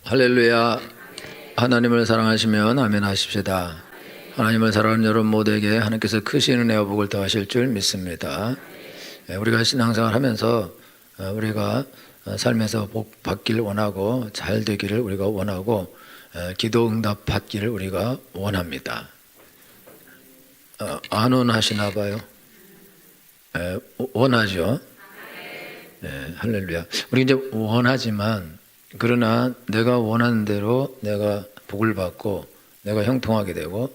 할렐루야. 하나님을 사랑하시면 아멘 하십시다. 하나님을 사랑하는 여러분 모두에게 하나님께서 크신 은혜와 복을 더하실 줄 믿습니다. 우리가 신앙생활 하면서 우리가 삶에서 복 받기를 원하고 잘 되기를 우리가 원하고 기도 응답 받기를 우리가 원합니다. 안 원하시나 봐요. 원하죠. 할렐루야. 우리 이제 원하지만 그러나 내가 원하는 대로 내가 복을 받고 내가 형통하게 되고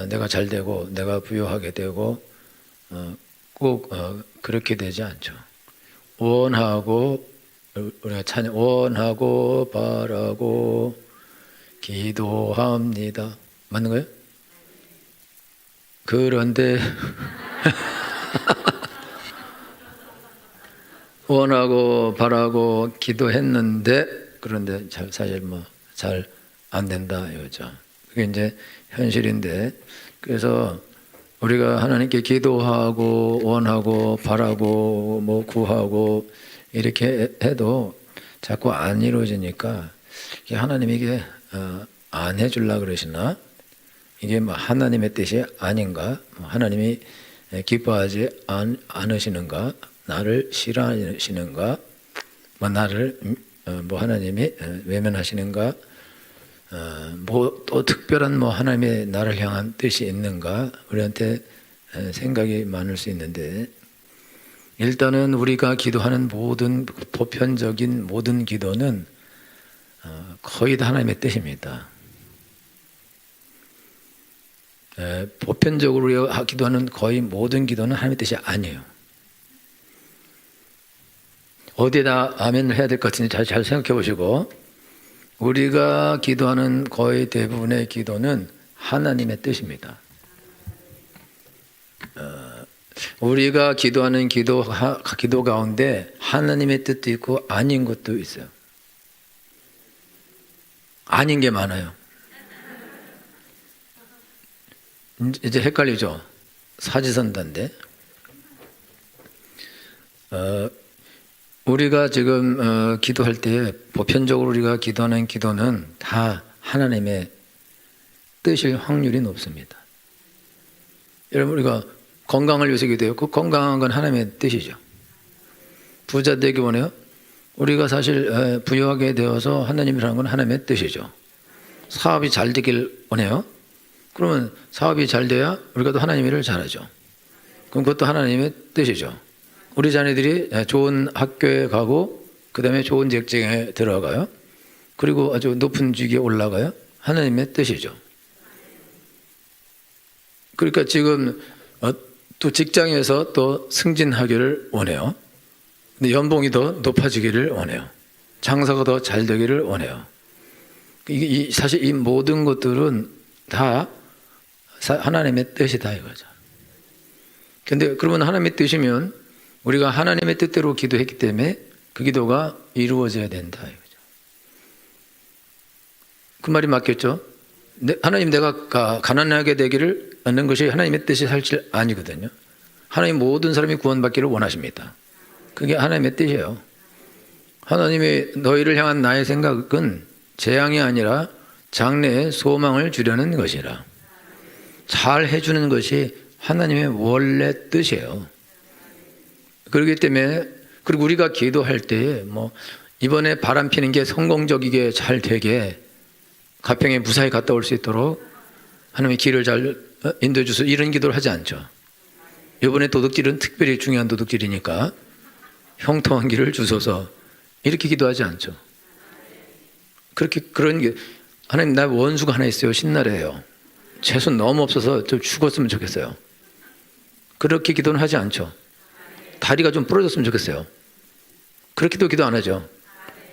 내가 잘 되고 내가 부유하게 되고 꼭 그렇게 되지 않죠. 원하고 우리가 찬양 원하고 바라고 기도합니다. 맞는 거예요? 그런데 원하고 바라고 기도했는데 그런데 사실 잘 안 된다 이거죠. 그게 이제 현실인데, 그래서 우리가 하나님께 기도하고 원하고 바라고 구하고 이렇게 해도 자꾸 안 이루어지니까 하나님이 이게 안 해주려고 그러시나? 이게 하나님의 뜻이 아닌가? 하나님이 기뻐하지 않으시는가? 나를 싫어하시는가? 나를 하나님이 외면하시는가? 또 특별한 하나님의 나를 향한 뜻이 있는가? 우리한테 생각이 많을 수 있는데, 일단은 우리가 기도하는 모든 보편적인 모든 기도는 거의 다 하나님의 뜻입니다. 보편적으로 우리가 기도하는 거의 모든 기도는 하나님의 뜻이 아니에요. 어디에다 아멘을 해야 될 것 같은지 잘 생각해 보시고, 우리가 기도하는 거의 대부분의 기도는 하나님의 뜻입니다. 우리가 기도하는 기도 가운데 하나님의 뜻도 있고 아닌 것도 있어요. 아닌 게 많아요. 이제 헷갈리죠? 사지선다인데 우리가 지금 기도할 때 보편적으로 우리가 기도하는 기도는 다 하나님의 뜻일 확률이 높습니다. 여러분, 우리가 건강을 위해서 기도해요. 그 건강한 건 하나님의 뜻이죠. 부자 되기 원해요. 우리가 사실 부유하게 되어서 하나님이라는 건 하나님의 뜻이죠. 사업이 잘 되길 원해요. 그러면 사업이 잘 돼야 우리가 또 하나님 일을 잘하죠. 그럼 그것도 하나님의 뜻이죠. 우리 자녀들이 좋은 학교에 가고 그 다음에 좋은 직장에 들어가요. 그리고 아주 높은 직위에 올라가요. 하나님의 뜻이죠. 그러니까 지금 또 직장에서 또 승진하기를 원해요. 근데 연봉이 더 높아지기를 원해요. 장사가 더 잘 되기를 원해요. 사실 이 모든 것들은 다 하나님의 뜻이다 이거죠. 근데 그러면 하나님의 뜻이면 우리가 하나님의 뜻대로 기도했기 때문에 그 기도가 이루어져야 된다 이거죠. 그 말이 맞겠죠? 하나님, 내가 가난하게 되기를 얻는 것이 하나님의 뜻이 사실 아니거든요. 하나님 모든 사람이 구원받기를 원하십니다. 그게 하나님의 뜻이에요. 하나님이 너희를 향한 나의 생각은 재앙이 아니라 장래에 소망을 주려는 것이라. 잘 해주는 것이 하나님의 원래 뜻이에요. 그렇기 때문에, 그리고 우리가 기도할 때 이번에 바람 피는 게 성공적이게 잘 되게 가평에 무사히 갔다 올 수 있도록 하나님의 길을 잘 인도해 주셔서 이런 기도를 하지 않죠. 이번에 도둑질은 특별히 중요한 도둑질이니까 형통한 길을 주소서 이렇게 기도하지 않죠. 그런 게, 하나님 나 원수가 하나 있어요. 신나래요. 재수 너무 없어서 좀 죽었으면 좋겠어요. 그렇게 기도는 하지 않죠. 다리가 좀 부러졌으면 좋겠어요. 그렇게도 기도 안 하죠.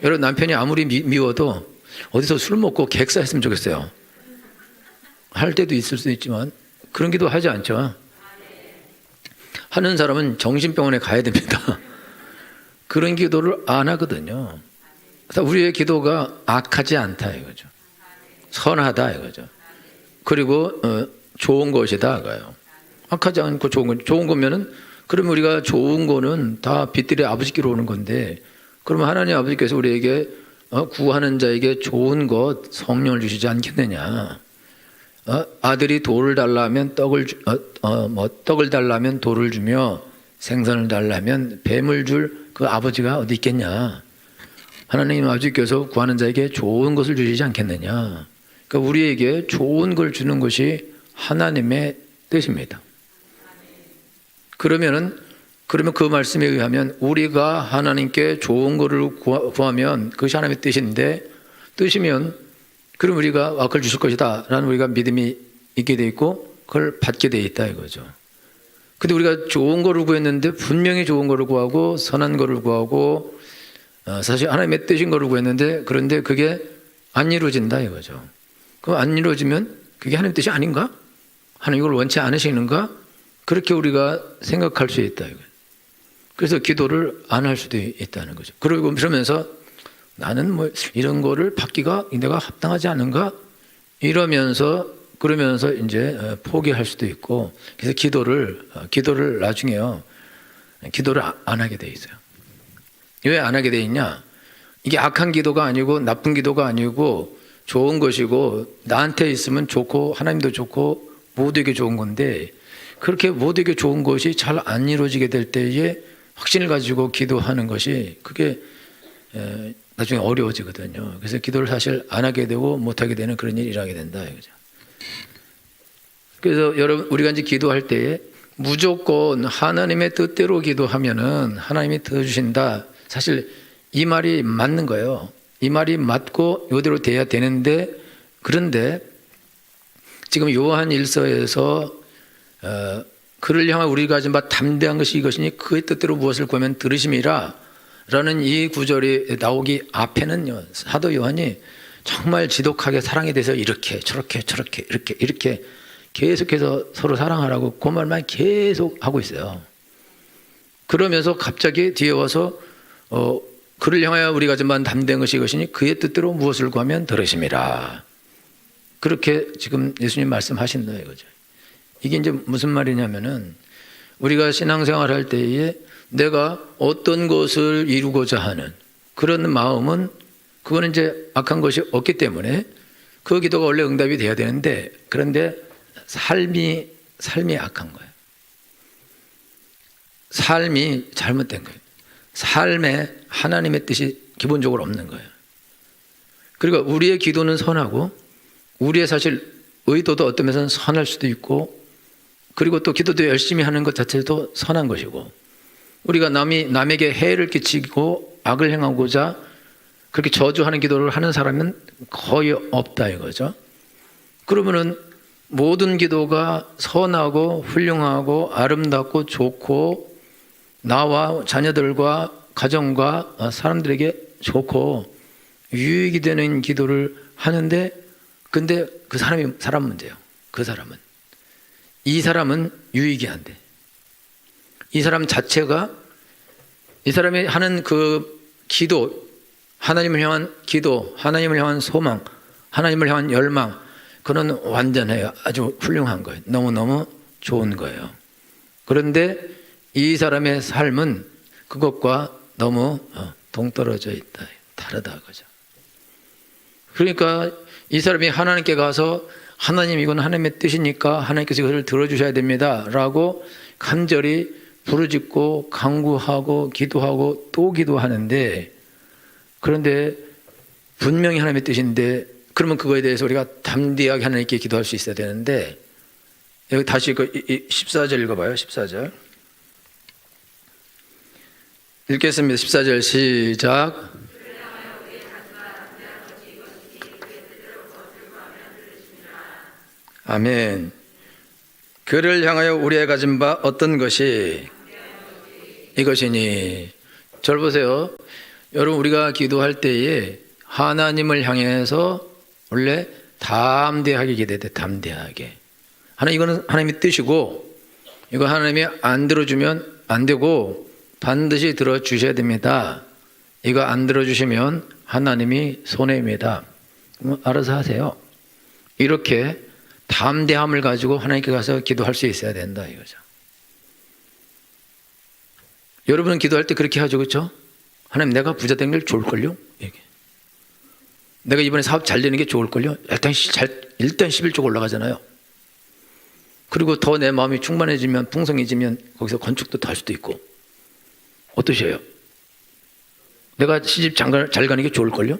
여러분, 남편이 아무리 미워도 어디서 술 먹고 객사했으면 좋겠어요. 할 때도 있을 수 있지만 그런 기도 하지 않죠. 하는 사람은 정신병원에 가야 됩니다. 그런 기도를 안 하거든요. 그래서 우리의 기도가 악하지 않다 이거죠. 선하다 이거죠. 그리고 좋은 것이다 이거예요. 악하지 않고 좋은 거면은, 그러면 우리가 좋은 거는 다 빛들의 아버지께로 오는 건데, 그러면 하나님 아버지께서 우리에게 구하는 자에게 좋은 것 성령을 주시지 않겠느냐. 아들이 돌을 달라면 떡을 달라면 돌을 주며 생선을 달라면 뱀을 줄 그 아버지가 어디 있겠냐. 하나님 아버지께서 구하는 자에게 좋은 것을 주시지 않겠느냐. 그러니까 우리에게 좋은 걸 주는 것이 하나님의 뜻입니다. 그러면 그 말씀에 의하면 우리가 하나님께 좋은 것을 구하면 그것이 하나님의 뜻이면 그럼 우리가 그걸 주실 것이다 라는 우리가 믿음이 있게 돼 있고 그걸 받게 돼 있다 이거죠. 근데 우리가 좋은 거를 구했는데 분명히 좋은 거를 구하고 선한 거를 구하고 사실 하나님의 뜻인 거를 구했는데 그런데 그게 안 이루어진다 이거죠. 그럼 안 이루어지면 그게 하나님의 뜻이 아닌가? 하나님 이걸 원치 않으시는가? 그렇게 우리가 생각할 수 있다 이거예요. 그래서 기도를 안 할 수도 있다는 거죠. 그러면서 나는 뭐 이런 거를 받기가 내가 합당하지 않은가? 그러면서 이제 포기할 수도 있고, 그래서 기도를 나중에요. 기도를 안 하게 돼 있어요. 왜 안 하게 돼 있냐? 이게 악한 기도가 아니고 나쁜 기도가 아니고 좋은 것이고 나한테 있으면 좋고 하나님도 좋고 모두에게 좋은 건데 그렇게 모두에게 좋은 것이 잘 안 이루어지게 될 때에 확신을 가지고 기도하는 것이 그게 나중에 어려워지거든요. 그래서 기도를 사실 안 하게 되고 못 하게 되는 그런 일이 일어나게 된다 이거죠. 그래서 여러분 우리가 이제 기도할 때에 무조건 하나님의 뜻대로 기도하면은 하나님이 들어주신다. 사실 이 말이 맞는 거예요. 이 말이 맞고 이대로 돼야 되는데 그런데 지금 요한 1서에서 그를 향한 우리가 가진 바 담대한 것이 이것이니 그의 뜻대로 무엇을 구하면 들으심이라 라는 이 구절이 나오기 앞에는요 사도 요한이 정말 지독하게 사랑에 대해서 이렇게 저렇게 이렇게 계속해서 서로 사랑하라고 그 말만 계속 하고 있어요. 그러면서 갑자기 뒤에 와서 그를 향하여 우리가 가진 바 담대한 것이 이것이니 그의 뜻대로 무엇을 구하면 들으심이라 그렇게 지금 예수님 말씀하신다 이거죠. 이게 이제 무슨 말이냐면은 우리가 신앙생활 할 때에 내가 어떤 것을 이루고자 하는 그런 마음은 그거는 이제 악한 것이 없기 때문에 그 기도가 원래 응답이 돼야 되는데 그런데 삶이 악한 거예요. 삶이 잘못된 거예요. 삶에 하나님의 뜻이 기본적으로 없는 거예요. 그리고 우리의 기도는 선하고 우리의 사실 의도도 어떤 면에서는 선할 수도 있고 그리고 또 기도도 열심히 하는 것 자체도 선한 것이고 우리가 남에게 해를 끼치고 악을 행하고자 그렇게 저주하는 기도를 하는 사람은 거의 없다 이거죠. 그러면은 모든 기도가 선하고 훌륭하고 아름답고 좋고 나와 자녀들과 가정과 사람들에게 좋고 유익이 되는 기도를 하는데 근데 그 사람 문제예요. 그 사람은 이 사람은 유익이 안 돼. 이 사람 자체가 이 사람이 하는 그 기도 하나님을 향한 기도 하나님을 향한 소망 하나님을 향한 열망 그는 완전해요. 아주 훌륭한 거예요. 너무너무 좋은 거예요. 그런데 이 사람의 삶은 그것과 너무 동떨어져 있다. 다르다 그죠. 그러니까 이 사람이 하나님께 가서 하나님 이건 하나님의 뜻이니까 하나님께서 이것을 들어주셔야 됩니다 라고 간절히 부르짖고 간구하고 기도하고 또 기도하는데 그런데 분명히 하나님의 뜻인데 그러면 그거에 대해서 우리가 담대하게 하나님께 기도할 수 있어야 되는데 여기 다시 그 14절 읽어봐요. 14절 읽겠습니다. 14절 시작. 아멘. 그를 향하여 우리의 가진 바 어떤 것이 이것이니. 절 보세요. 여러분 우리가 기도할 때에 하나님을 향해서 원래 담대하게 기도해야 돼. 담대하게. 이거는 하나님의 뜻이고 이거 하나님이 안 들어주면 안 되고 반드시 들어주셔야 됩니다. 이거 안 들어주시면 하나님이 손해입니다. 알아서 하세요. 이렇게 담대함을 가지고 하나님께 가서 기도할 수 있어야 된다 이거죠. 여러분은 기도할 때 그렇게 하죠, 그렇죠? 하나님 내가 부자 된 걸 좋을걸요? 이게 내가 이번에 사업 잘 되는 게 좋을걸요? 일단 11조 올라가잖아요. 그리고 더 내 마음이 충만해지면, 풍성해지면 거기서 건축도 더 할 수도 있고. 어떠세요? 내가 시집 잘 가는 게 좋을걸요?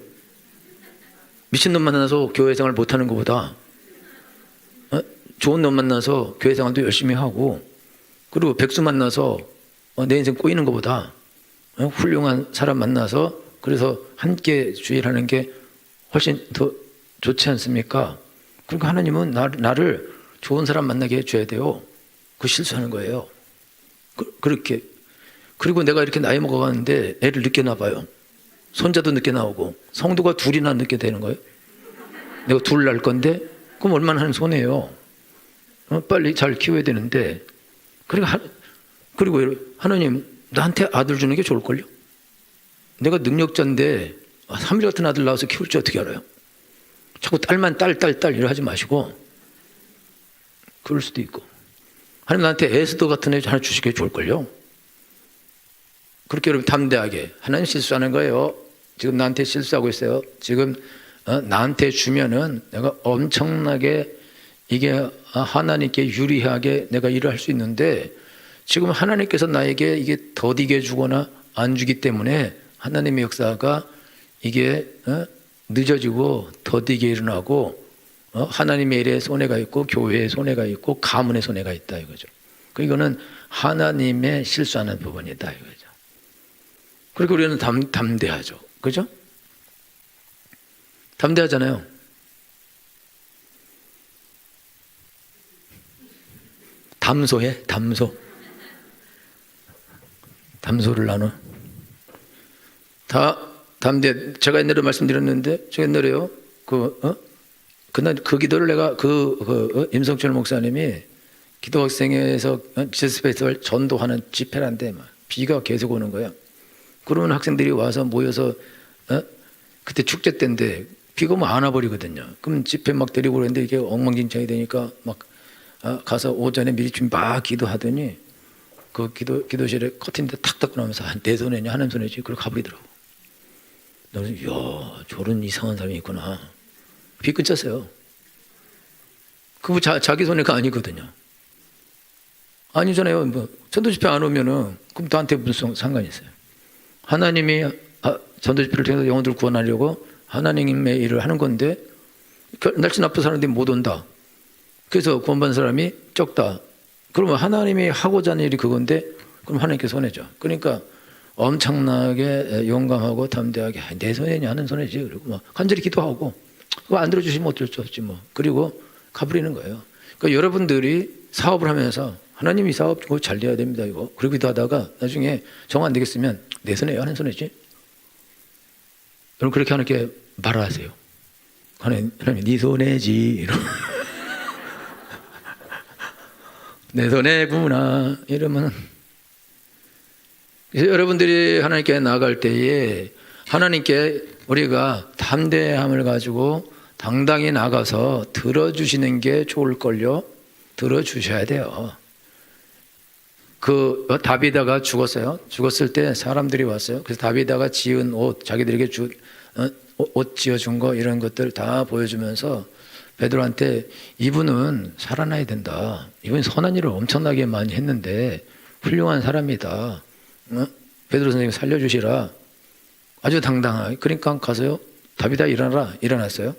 미친놈 만나서 교회 생활 못하는 것보다 좋은 놈 만나서 교회 생활도 열심히 하고, 그리고 백수 만나서 내 인생 꼬이는 것보다 훌륭한 사람 만나서 그래서 함께 주일하는 게 훨씬 더 좋지 않습니까? 그러니까 하나님은 나를 좋은 사람 만나게 해줘야 돼요. 그 실수하는 거예요. 그렇게. 그리고 내가 이렇게 나이 먹어가는데 애를 늦게 낳아봐요. 손자도 늦게 나오고 성도가 둘이나 늦게 되는 거예요. 내가 둘 낳을 건데 그럼 얼마나 하는 손해예요. 빨리 잘 키워야 되는데. 그리고 하나님 나한테 아들 주는 게 좋을걸요? 내가 능력자인데 3일 같은 아들 낳아서 키울 줄 어떻게 알아요? 자꾸 딸만 딸 이러 하지 마시고. 그럴 수도 있고. 하나님 나한테 에스더 같은 애 하나 주시게 좋을걸요? 그렇게 여러분 담대하게. 하나님 실수하는 거예요. 지금 나한테 실수하고 있어요. 지금 나한테 주면은 내가 엄청나게 이게 하나님께 유리하게 내가 일을 할 수 있는데, 지금 하나님께서 나에게 이게 더디게 주거나 안 주기 때문에 하나님의 역사가 이게 늦어지고 더디게 일어나고 하나님의 일에 손해가 있고 교회에 손해가 있고 가문에 손해가 있다 이거죠. 이거는 하나님의 실수하는 부분이다 이거죠. 그리고 우리는 담대하죠. 그죠? 담대하잖아요. 담소해? 담소를 나눠. 다 담대. 제가 옛날에 말씀드렸는데, 제가 옛날에요. 그날 그 기도를 내가 임성철 목사님이 기도학생회에서 지저스 페스티벌 전도하는 집회란데 막 비가 계속 오는 거야. 그러면 학생들이 와서 모여서 그때 축제 때인데 비가 오면 안 와버리거든요. 그럼 집회 막 데리고 그러는데 이게 엉망진창이 되니까 막 가서 오전에 미리 준비 막 기도하더니 그 기도실에 커튼인데 탁 닫고 나면서 내 손에냐 하나님 손에지 그러고 가버리더라고. 나는 이야 저런 이상한 사람이 있구나. 비 끊쳤어요. 그거 자기 손해가 아니거든요. 아니잖아요. 뭐 전도 집회 안 오면은 그럼 나한테 무슨 상관이 있어요? 하나님이 전도 집회를 통해서 영혼들을 구원하려고 하나님의 일을 하는 건데 날씨 나쁜 사람들이 못 온다. 그래서 구원받은 사람이 적다. 그러면 하나님이 하고자 하는 일이 그건데 그럼 하나님께 손해죠. 그러니까 엄청나게 용감하고 담대하게 내 손해냐 하는 손해지. 그리고 막 간절히 기도하고 그거 안 들어주시면 어쩔 수 없지 뭐. 그리고 가버리는 거예요. 그러니까 여러분들이 사업을 하면서 하나님 이 사업 그거 잘 돼야 됩니다 이거. 그리고 기도하다가 나중에 정 안 되겠으면 내 손해야 하는 손해지. 여러분 그렇게 하나님께 말을 하세요. 하나님 네 손해지 이러면 내 손해구나 이러면. 그래서 여러분들이 하나님께 나아갈 때에 하나님께 우리가 담대함을 가지고 당당히 나가서 들어주시는 게 좋을걸요. 들어주셔야 돼요. 다비다가 죽었어요. 죽었을 때 사람들이 왔어요. 그래서 다비다가 지은 옷, 자기들에게 옷 지어준 거 이런 것들 다 보여주면서 베드로한테 이분은 살아나야 된다. 이분이 선한 일을 엄청나게 많이 했는데 훌륭한 사람이다. 베드로 선생님 살려주시라. 아주 당당하게. 그러니까 가서요. 다비다 일어나라. 일어났어요.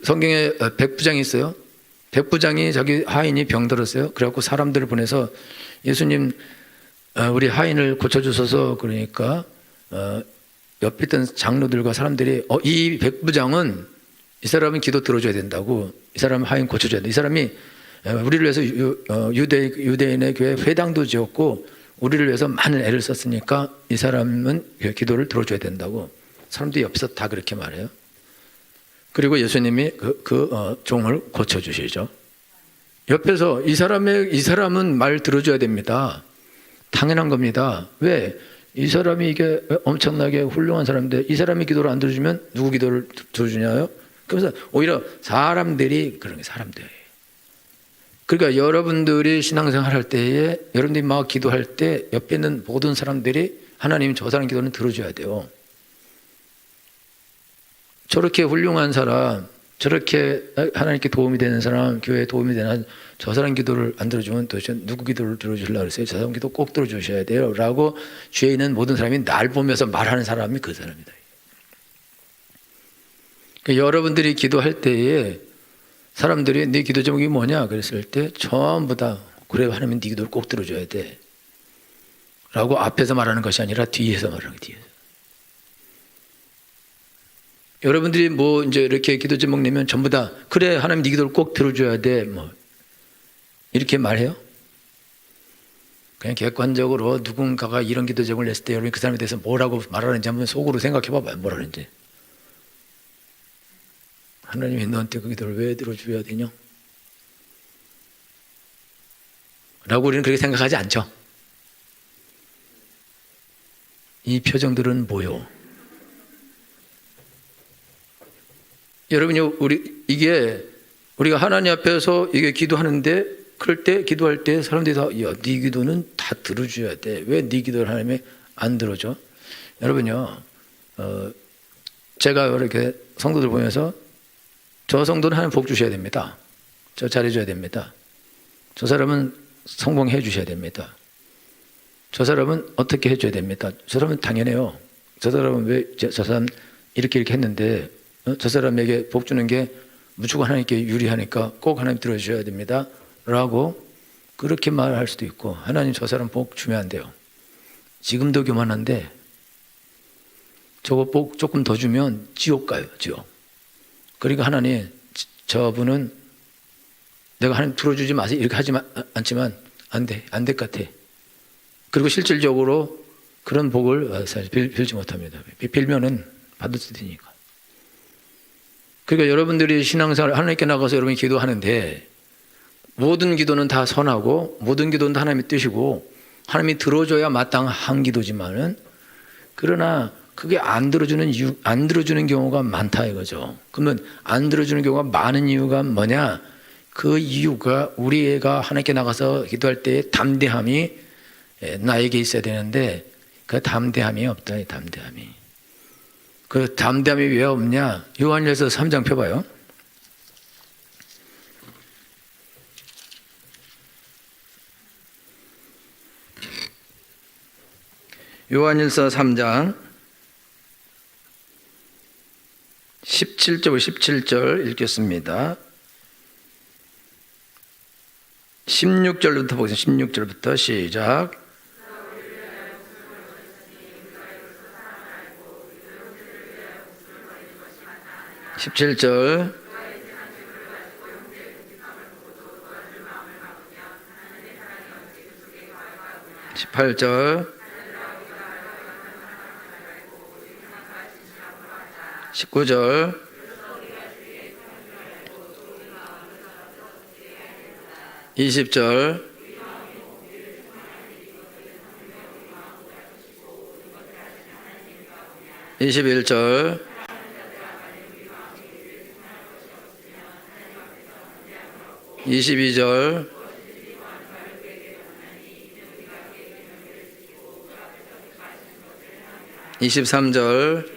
성경에 백부장이 있어요. 백부장이 자기 하인이 병들었어요. 그래갖고 사람들을 보내서 예수님 우리 하인을 고쳐주셔서 그러니까 옆에 있던 장로들과 사람들이 이 백부장은 이 사람은 기도 들어줘야 된다고. 이 사람 하인 고쳐줘야 돼. 이 사람이 우리를 위해서 유대인의 교회 회당도 지었고 우리를 위해서 많은 애를 썼으니까 이 사람은 기도를 들어줘야 된다고. 사람들이 옆에서 다 그렇게 말해요. 그리고 예수님이 종을 고쳐주시죠. 옆에서 이 사람은 말 들어줘야 됩니다. 당연한 겁니다. 왜? 이 사람이 이게 엄청나게 훌륭한 사람인데 이 사람이 기도를 안 들어주면 누구 기도를 들어주냐요? 그래서 오히려 사람들이 그런 게 사람들이에요. 그러니까 여러분들이 신앙생활 할 때에 여러분들이 막 기도할 때 옆에 있는 모든 사람들이 하나님 저 사람 기도는 들어줘야 돼요. 저렇게 훌륭한 사람, 저렇게 하나님께 도움이 되는 사람, 교회에 도움이 되는 저 사람 기도를 안 들어주면 도대체 누구 기도를 들어주려고 그랬어요? 저 사람 기도 꼭 들어주셔야 돼요 라고 주위에 있는 모든 사람이 날 보면서 말하는 사람이 그 사람이다. 그러니까 여러분들이 기도할 때에 사람들이 네 기도 제목이 뭐냐 그랬을 때 전부 다 그래 하나님 네 기도를 꼭 들어줘야 돼 라고 앞에서 말하는 것이 아니라 뒤에서 말하는 거예요. 뒤에서. 여러분들이 뭐 이제 이렇게 기도 제목 내면 전부 다 그래 하나님 네 기도를 꼭 들어줘야 돼 뭐 이렇게 말해요? 그냥 객관적으로 누군가가 이런 기도 제목을 냈을 때 여러분 그 사람에 대해서 뭐라고 말하는지 한번 속으로 생각해 봐봐요. 뭐라는지. 하나님이 너한테 그 기도를 왜 들어줘야 되냐? 라고 우리는 그렇게 생각하지 않죠. 이 표정들은 뭐요? 여러분이 우리가 하나님 앞에서 이게 기도하는데 그럴 때 기도할 때 사람들이 다 네 기도는 다 들어줘야 돼. 왜 네 기도를 하나님이 안 들어줘? 여러분요, 제가 이렇게 성도들 보면서 저 성도는 하나님 복 주셔야 됩니다. 저 잘해줘야 됩니다. 저 사람은 성공해 주셔야 됩니다. 저 사람은 어떻게 해줘야 됩니다. 저 사람은 당연해요. 저 사람은 왜 저 사람 이렇게 했는데 저 사람에게 복 주는 게 무조건 하나님께 유리하니까 꼭 하나님 들어주셔야 됩니다 라고 그렇게 말할 수도 있고 하나님 저 사람 복 주면 안 돼요. 지금도 교만한데 저거 복 조금 더 주면 지옥 가요. 지옥. 그러니까 하나님 저분은 내가 하나님 들어주지 마세요 이렇게 하지 않지만 안 될 것 같아. 그리고 실질적으로 그런 복을 사실 빌지 못합니다. 빌면은 받을 수 있으니까. 그러니까 여러분들이 신앙생활 하나님께 나가서 여러분이 기도하는데 모든 기도는 다 선하고 모든 기도는 다 하나님의 뜻이고 하나님이 들어줘야 마땅한 기도지만은 그러나 그게 안 들어주는 경우가 많다 이거죠. 그러면 안 들어주는 경우가 많은 이유가 뭐냐? 그 이유가 우리가 하나님께 나가서 기도할 때의 담대함이 나에게 있어야 되는데 그 담대함이 없다. 이 담대함이. 그 담대함이 왜 없냐? 요한일서 3장 펴봐요. 요한일서 3장 17절 읽겠습니다. 16절부터 보겠습니다. 16절부터 시작. 17절 18절 19절 20절 21절 22절 23절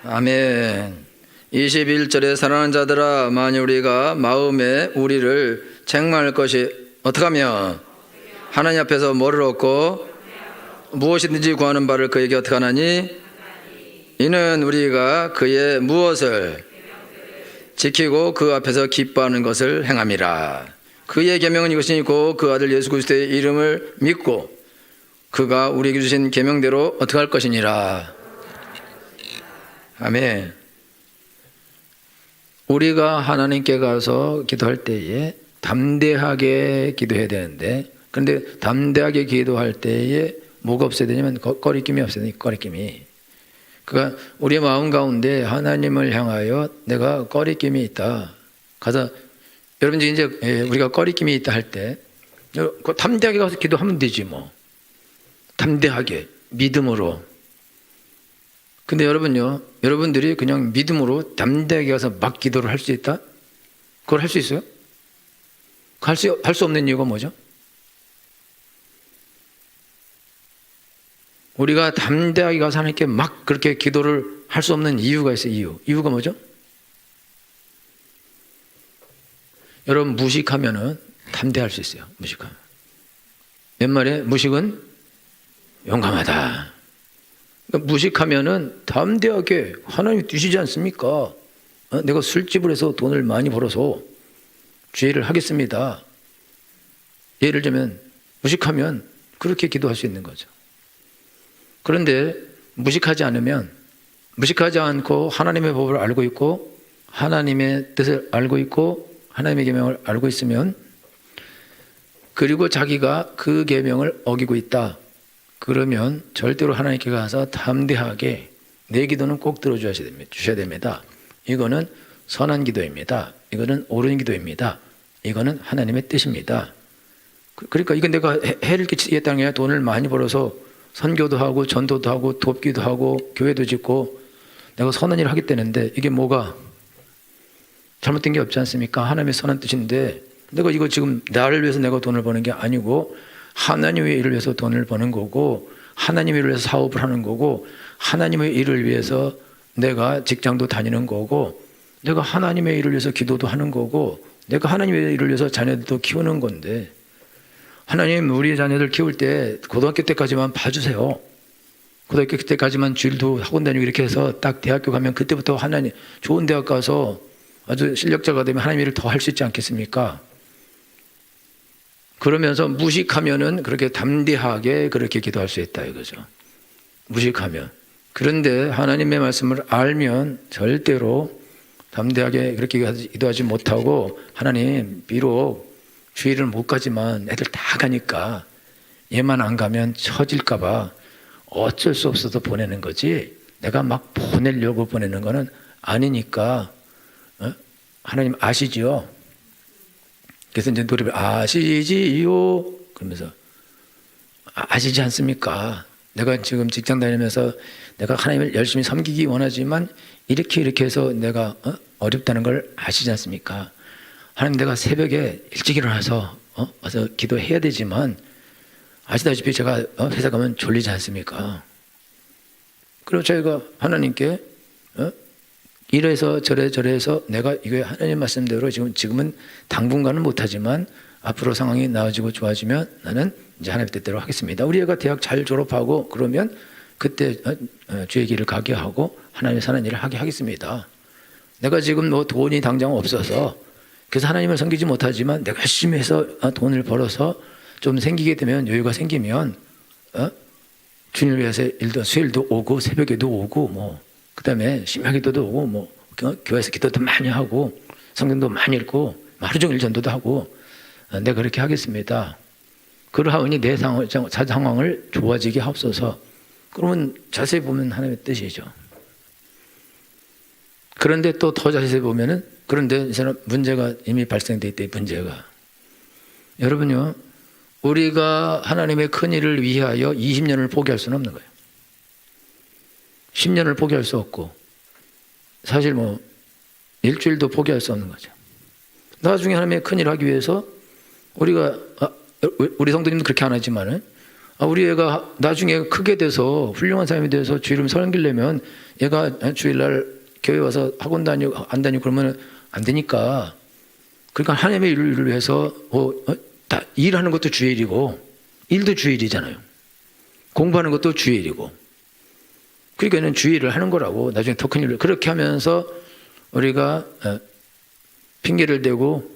아멘. 21절에 사랑하는 자들아 만일 우리가 마음에 우리를 책망할 것이 어떻게 하면 하나님 앞에서 뭐를 얻고 무엇이든지 구하는 바를 그에게 어떻게 하나니 이는 우리가 그의 무엇을 지키고 그 앞에서 기뻐하는 것을 행함이라. 그의 계명은 이것이니 곧 그 아들 예수 그리스도의 이름을 믿고 그가 우리에게 주신 계명대로 어떻게 할 것이니라. 아멘. 우리가 하나님께 가서 기도할 때에 담대하게 기도해야 되는데 그런데 담대하게 기도할 때에 뭐가 없어야 되냐면 꺼리낌이 없어야 되니 꺼리낌이. 그러니까 우리 마음 가운데 하나님을 향하여 내가 꺼리낌이 있다. 가서 여러분들이 이제 우리가 꺼리낌이 있다 할 때 담대하게 가서 기도하면 되지 뭐. 담대하게 믿음으로. 근데 여러분요, 여러분들이 그냥 믿음으로 담대하게 가서 막 기도를 할 수 있다? 그걸 할 수 있어요? 할 수 없는 이유가 뭐죠? 우리가 담대하게 가서 하나님께 막 그렇게 기도를 할 수 없는 이유가 있어요. 이유가 뭐죠? 여러분, 무식하면은 담대할 수 있어요. 무식하면. 옛말에 무식은 용감하다. 그러니까 무식하면은 담대하게 하나님 뛰시지 않습니까? 내가 술집을 해서 돈을 많이 벌어서 죄를 하겠습니다. 예를 들면 무식하면 그렇게 기도할 수 있는 거죠. 그런데 무식하지 않고 하나님의 법을 알고 있고 하나님의 뜻을 알고 있고 하나님의 계명을 알고 있으면, 그리고 자기가 그 계명을 어기고 있다, 그러면 절대로 하나님께 가서 담대하게 내 기도는 꼭 들어주셔야 됩니다. 이거는 선한 기도입니다. 이거는 옳은 기도입니다. 이거는 하나님의 뜻입니다. 그러니까 이건 내가 해를 끼치겠다는 게 아니라 돈을 많이 벌어서 선교도 하고 전도도 하고 돕기도 하고 교회도 짓고 내가 선한 일을 하겠다는데 이게 뭐가 잘못된 게 없지 않습니까? 하나님의 선한 뜻인데 내가 이거 지금 나를 위해서 내가 돈을 버는 게 아니고 하나님의 일을 위해서 돈을 버는 거고 하나님의 일을 위해서 사업을 하는 거고 하나님의 일을 위해서 내가 직장도 다니는 거고 내가 하나님의 일을 위해서 기도도 하는 거고 내가 하나님의 일을 위해서 자녀들도 키우는 건데, 하나님 우리 자녀들 키울 때 고등학교 때까지만 봐주세요. 고등학교 때까지만 주일도 학원 다니고 이렇게 해서 딱 대학교 가면 그때부터 하나님 좋은 대학 가서 아주 실력자가 되면 하나님의 일을 더 할 수 있지 않겠습니까? 그러면서 무식하면은 그렇게 담대하게 그렇게 기도할 수 있다 이거죠. 무식하면. 그런데 하나님의 말씀을 알면 절대로 담대하게 그렇게 기도하지 못하고, 하나님 비록 주일을 못 가지만 애들 다 가니까 얘만 안 가면 처질까 봐 어쩔 수 없어서 보내는 거지 내가 막 보내려고 보내는 거는 아니니까 하나님 아시지요? 그래서 이제 노래를 아시지요? 그러면서 아시지 않습니까? 내가 지금 직장 다니면서 내가 하나님을 열심히 섬기기 원하지만 이렇게 해서 내가 어렵다는 걸 아시지 않습니까? 하나님 내가 새벽에 일찍 일어나서 와서 기도해야 되지만 아시다시피 제가 회사 가면 졸리지 않습니까? 그리고 저희가 하나님께 이래서 저래서 내가 이거 하나님 말씀대로 지금은 당분간은 못하지만 앞으로 상황이 나아지고 좋아지면 나는 이제 하나님 뜻대로 하겠습니다. 우리 애가 대학 잘 졸업하고 그러면 그때 주의 길을 가게 하고 하나님의 사는 일을 하게 하겠습니다. 내가 지금 뭐 돈이 당장 없어서 그래서 하나님을 섬기지 못하지만 내가 열심히 해서 돈을 벌어서 좀 생기게 되면, 여유가 생기면 주님을 위해서 수요일도 오고 새벽에도 오고 뭐 그다음에 심야기도도 오고 뭐 교회에서 기도도 많이 하고 성경도 많이 읽고 하루 종일 전도도 하고 내가 그렇게 하겠습니다. 그러하오니 내 상황을 좋아지게 하옵소서. 그러면 자세히 보면 하나님의 뜻이죠. 그런데 또 더 자세히 보면은, 그런데 이 사람 문제가 이미 발생돼 있대. 문제가, 여러분요, 우리가 하나님의 큰 일을 위하여 20년을 포기할 수는 없는 거예요. 10년을 포기할 수 없고 사실 뭐 일주일도 포기할 수 없는 거죠. 나중에 하나님의 큰 일을 하기 위해서 우리가 우리 성도님도 그렇게 안 하지만은 우리 애가 나중에 크게 돼서 훌륭한 사람이 돼서 주일을 섬기려면 얘가 주일날 교회 와서 학원 다니고 안 다니고 그러면 안 되니까, 그러니까 하나님의 일을 위해서 다 일하는 것도 주일이고 일도 주일이잖아요. 공부하는 것도 주일이고, 그러니까는 주일을 하는 거라고. 나중에 더 큰 일을 그렇게 하면서 우리가 핑계를 대고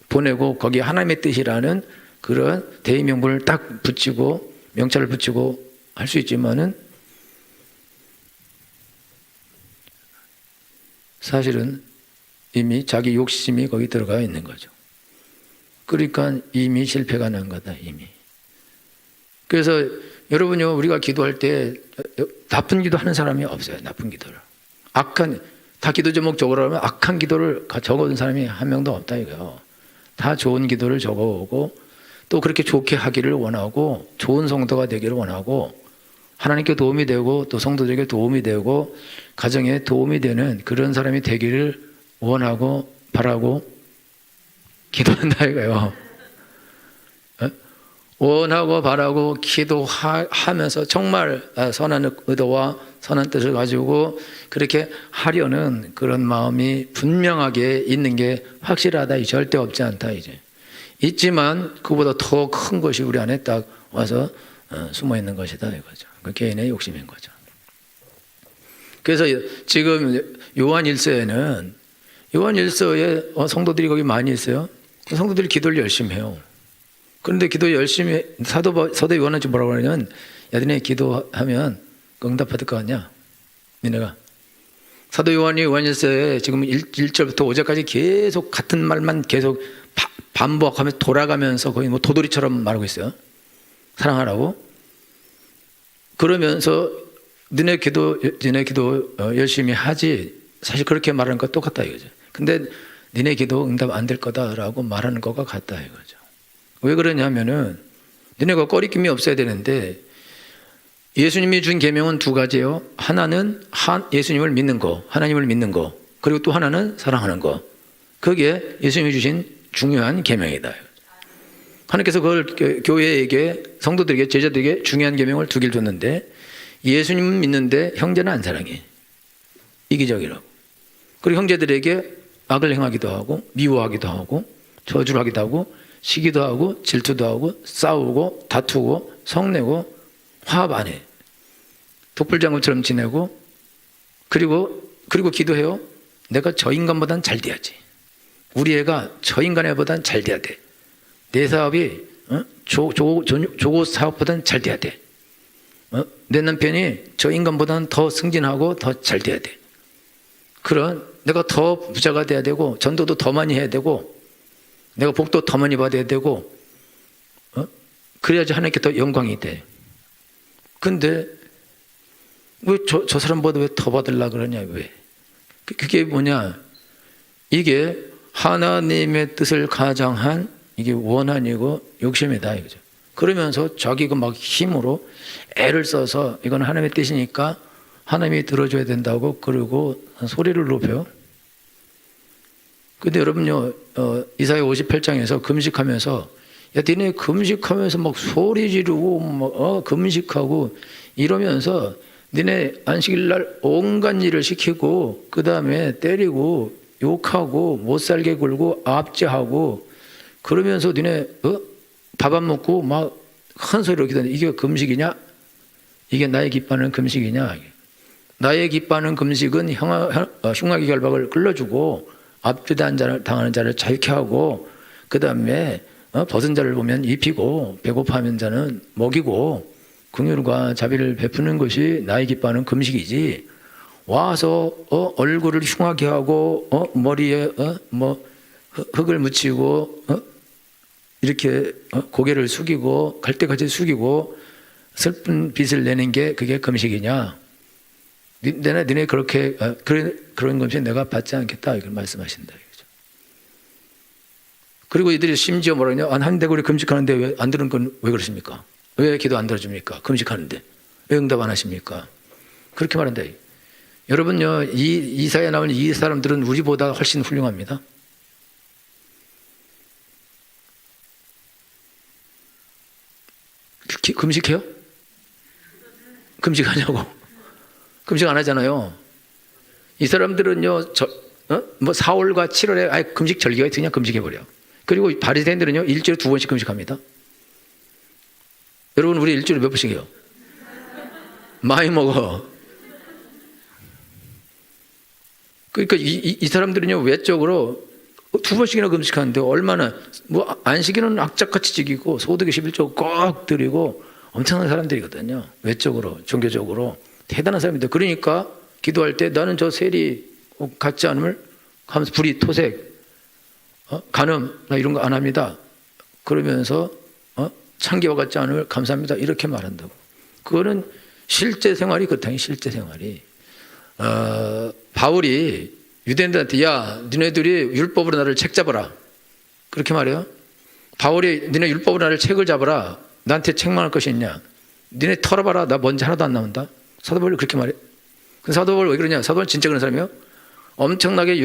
보내고 거기에 하나님의 뜻이라는 그런 대의명분을 딱 붙이고 명찰을 붙이고 할 수 있지만은 사실은 이미 자기 욕심이 거기 들어가 있는 거죠. 그러니까 이미 실패가 난 거다, 이미. 그래서 여러분요, 우리가 기도할 때 나쁜 기도 하는 사람이 없어요. 나쁜 기도를. 다 기도 제목 적으라면 악한 기도를 적어온 사람이 한 명도 없다 이거요. 다 좋은 기도를 적어오고 또 그렇게 좋게 하기를 원하고 좋은 성도가 되기를 원하고 하나님께 도움이 되고 또 성도들에게 도움이 되고 가정에 도움이 되는 그런 사람이 되기를 원하고 바라고 기도한다 이거요. 원하고 바라고 기도하면서 정말 선한 의도와 선한 뜻을 가지고 그렇게 하려는 그런 마음이 분명하게 있는 게 확실하다. 절대 없지 않다. 이제 있지만 그보다 더 큰 것이 우리 안에 딱 와서 숨어 있는 것이다 이거죠. 그 개인의 욕심인 거죠. 그래서 지금 요한 1서에 성도들이 거기 많이 있어요. 성도들이 기도를 열심히 해요. 그런데 기도 열심히 사도 요한은 뭐라고 그러냐면, 야, 너네 기도하면 응답받을 거 아니야? 너네가. 사도 요한이 요한 1서에 지금 1절부터 5절까지 계속 같은 말만 계속 반복하면서 돌아가면서 거의 뭐 도돌이처럼 말하고 있어요. 사랑하라고. 그러면서 너네 기도 열심히 하지. 사실 그렇게 말하는 거 똑같다 이거죠. 근데 너네 기도 응답 안 될 거다라고 말하는 거가 같다 이거죠. 왜 그러냐면은 너네가 꺼리낌이 없어야 되는데, 예수님이 준 계명은 두 가지예요. 하나는 예수님을 믿는 거, 하나님을 믿는 거. 그리고 또 하나는 사랑하는 거. 그게 예수님이 주신 중요한 계명이다. 하나님께서 그걸 교회에게, 성도들에게, 제자들에게 중요한 계명을 두 개를 줬는데, 예수님은 믿는데 형제는 안 사랑해. 이기적이라고. 그리고 형제들에게 악을 행하기도 하고 미워하기도 하고 저주를 하기도 하고 시기도 하고 질투도 하고 싸우고 다투고 성내고 화합 안 해. 독불장군처럼 지내고 그리고 기도해요. 내가 저 인간보단 잘 돼야지. 우리 애가 저 인간보단 잘 돼야 돼. 내 사업이 조고 사업보단 잘 돼야 돼. 내 남편이 저 인간보다는 더 승진하고 더 잘 돼야 돼. 내가 더 부자가 돼야 되고 전도도 더 많이 해야 되고 내가 복도 더 많이 받아야 되고 그래야지 하나님께 더 영광이 돼. 근데 왜 저 사람보다 왜 더 받으려고 그러냐. 왜? 그게 뭐냐. 이게 하나님의 뜻을 가장한 이게 원한이고 욕심이다 이거죠. 그러면서 자기가 막 힘으로 애를 써서 이건 하나님의 뜻이니까 하나님이 들어줘야 된다고 그러고 소리를 높여요. 근데 여러분요, 이사야 58장에서 금식하면서, 야, 니네 금식하면서 막 소리 지르고, 금식하고 이러면서 니네 안식일 날 온갖 일을 시키고, 그 다음에 때리고, 욕하고, 못 살게 굴고, 압제하고, 그러면서 니네, 밥 안 먹고 막 큰 소리로 기도하는데 이게 금식이냐? 이게 나의 기뻐하는 금식이냐? 나의 기뻐하는 금식은 흉악의 결박을 끌어주고 압제당하는 자를 자유케 하고 그 다음에 벗은 자를 보면 입히고 배고파하는 자는 먹이고 긍휼과 자비를 베푸는 것이 나의 기뻐하는 금식이지. 와서 얼굴을 흉하게 하고 머리에 흙을 묻히고 이렇게 고개를 숙이고 갈 때까지 숙이고 슬픈 빛을 내는 게 그게 금식이냐? 니네 그렇게 그런 금식 내가 받지 않겠다 이걸 말씀하신다 이거죠. 그리고 이들이 심지어 뭐라냐? 한대고 우리 금식하는데 왜 안 들은 건 왜 그러십니까? 왜 기도 안 들어줍니까? 금식하는데 왜 응답 안 하십니까? 그렇게 말한다. 여러분요, 이사야에 나온 이 사람들은 우리보다 훨씬 훌륭합니다. 금식해요? 금식하냐고? 금식 안 하잖아요. 이 사람들은요, 뭐 4월과 7월에 아예 금식 절기가 있으냐 금식해버려. 그리고 바리새인들은요, 일주일에 2번씩 금식합니다. 여러분, 우리 일주일에 몇 번씩 해요? 많이 먹어. 그러니까 이 사람들은요, 외적으로 2번씩이나 금식하는데 얼마나, 뭐, 안식일은 악착같이 지키고 소득의 11조 꼭 드리고 엄청난 사람들이거든요. 외적으로, 종교적으로. 대단한 사람입니다. 그러니까 기도할 때 나는 저 세리 같지 않음을 하면서 불이, 토색, 간음, 나 이런 거 안 합니다. 그러면서 창기와 같지 않음을 감사합니다. 이렇게 말한다고. 그거는 실제 생활이 그렇다. 실제 생활이. 바울이 유대인들한테 야, 니네들이 율법으로 나를 책 잡아라. 그렇게 말해요. 바울이 니네 율법으로 나를 책을 잡아라. 나한테 책만 할 것이 있냐. 니네 털어봐라. 나 먼지 하나도 안 나온다. 사도 바울이 그렇게 말해. 그 사도 바울 왜 그러냐. 사도 바울 진짜 그런 사람이에요. 엄청나게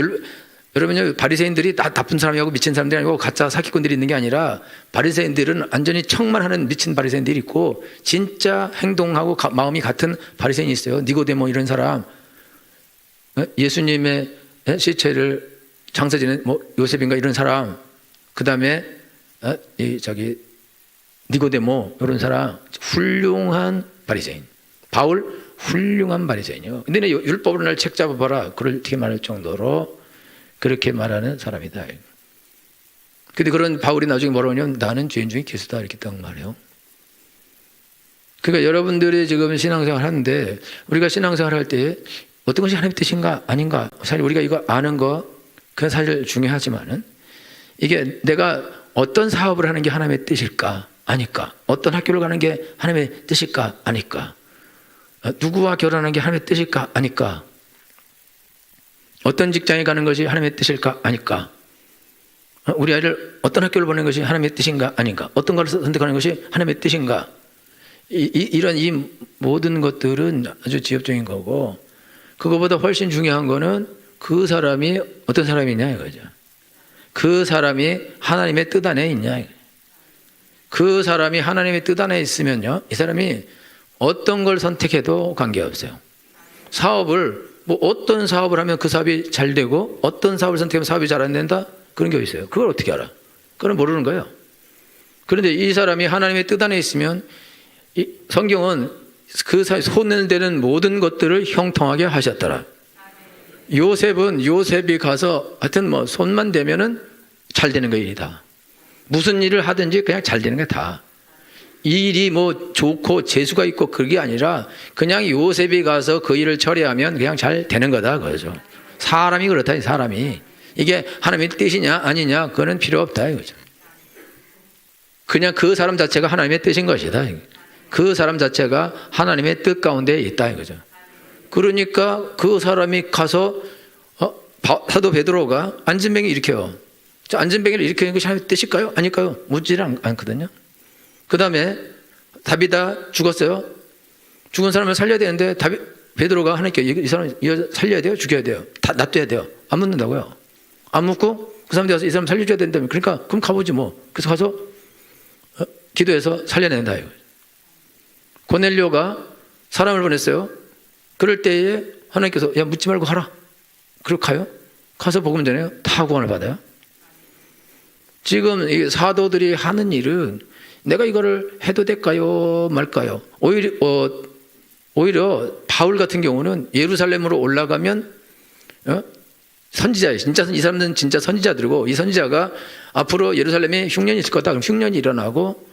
여러분요, 바리새인들이 다 나쁜 사람이고 미친 사람들이 아니고 가짜 사기꾼들이 있는 게 아니라 바리새인들은 완전히 척만 하는 미친 바리새인들이 있고 진짜 행동하고 마음이 같은 바리새인이 있어요. 니고데모 이런 사람, 예수님의 시체를 장사 지낸 요셉인가 이런 사람, 그 다음에 니고데모 이런 사람, 훌륭한 바리새인. 바울 훌륭한 바리새인이요. 근데 내 율법으로 날 책 잡아봐라 그렇게 말할 정도로 그렇게 말하는 사람이다. 근데 그런 바울이 나중에 뭐라고 하냐면 나는 죄인 중에 괴수다 이렇게 딱 말해요. 그러니까 여러분들이 지금 신앙생활 하는데 우리가 신앙생활 할 때 어떤 것이 하나님의 뜻인가 아닌가, 사실 우리가 이거 아는 거 그게 사실 중요하지만은 이게 내가 어떤 사업을 하는 게 하나님의 뜻일까 아닐까, 어떤 학교를 가는 게 하나님의 뜻일까 아닐까, 누구와 결혼하는 게 하나님의 뜻일까 아닐까, 어떤 직장에 가는 것이 하나님의 뜻일까 아닐까, 우리 아이를 어떤 학교를 보내는 것이 하나님의 뜻인가 아닌가, 어떤 것을 선택하는 것이 하나님의 뜻인가, 이런 이 모든 것들은 아주 지엽적인 거고, 그거보다 훨씬 중요한 거는 그 사람이 어떤 사람이냐 이거죠. 그 사람이 하나님의 뜻 안에 있냐. 그 사람이 하나님의 뜻 안에 있으면요, 이 사람이 어떤 걸 선택해도 관계없어요. 사업을 어떤 사업을 하면 그 사업이 잘 되고 어떤 사업을 선택하면 사업이 잘 안 된다, 그런 게 있어요. 그걸 어떻게 알아? 그건 모르는 거예요. 그런데 이 사람이 하나님의 뜻 안에 있으면 이 성경은 그 사이 손을 대는 모든 것들을 형통하게 하셨더라. 요셉이 가서 하여튼 손만 대면은 잘 되는 거 일이다. 무슨 일을 하든지 그냥 잘 되는 게 다. 이 일이 좋고 재수가 있고 그게 아니라 그냥 요셉이 가서 그 일을 처리하면 그냥 잘 되는 거다 그거죠. 사람이 그렇다. 사람이 이게 하나님의 뜻이냐 아니냐 그거는 필요 없다 이거죠. 그냥 그 사람 자체가 하나님의 뜻인 것이다. 그 사람 자체가 하나님의 뜻 가운데 있다 이거죠. 그러니까 그 사람이 가서 사도 베드로가 안진뱅이 일으켜요. 안진뱅이를 일으키는 것이 하나님의 뜻일까요? 아닐까요? 묻지를 않거든요. 그 다음에 다비다 죽었어요. 죽은 사람을 살려야 되는데 베드로가 하나님께 이 사람 살려야 돼요? 죽여야 돼요? 다 놔둬야 돼요? 안 묻는다고요. 안 묻고 그 사람 되어서 이 사람 살려줘야 된다면, 그러니까 그럼 가보지 뭐. 그래서 가서 기도해서 살려낸다 이거예요. 고넬료가 사람을 보냈어요. 그럴 때에 하나님께서 야 묻지 말고 하라. 그리고 가요. 가서 복음 전해요. 다 구원을 받아요. 지금 이 사도들이 하는 일은 내가 이거를 해도 될까요 말까요? 오히려 바울 같은 경우는 예루살렘으로 올라가면 선지자예요. 진짜 이 사람들은 진짜 선지자들이고, 이 선지자가 앞으로 예루살렘에 흉년이 있을 거다. 그럼 흉년이 일어나고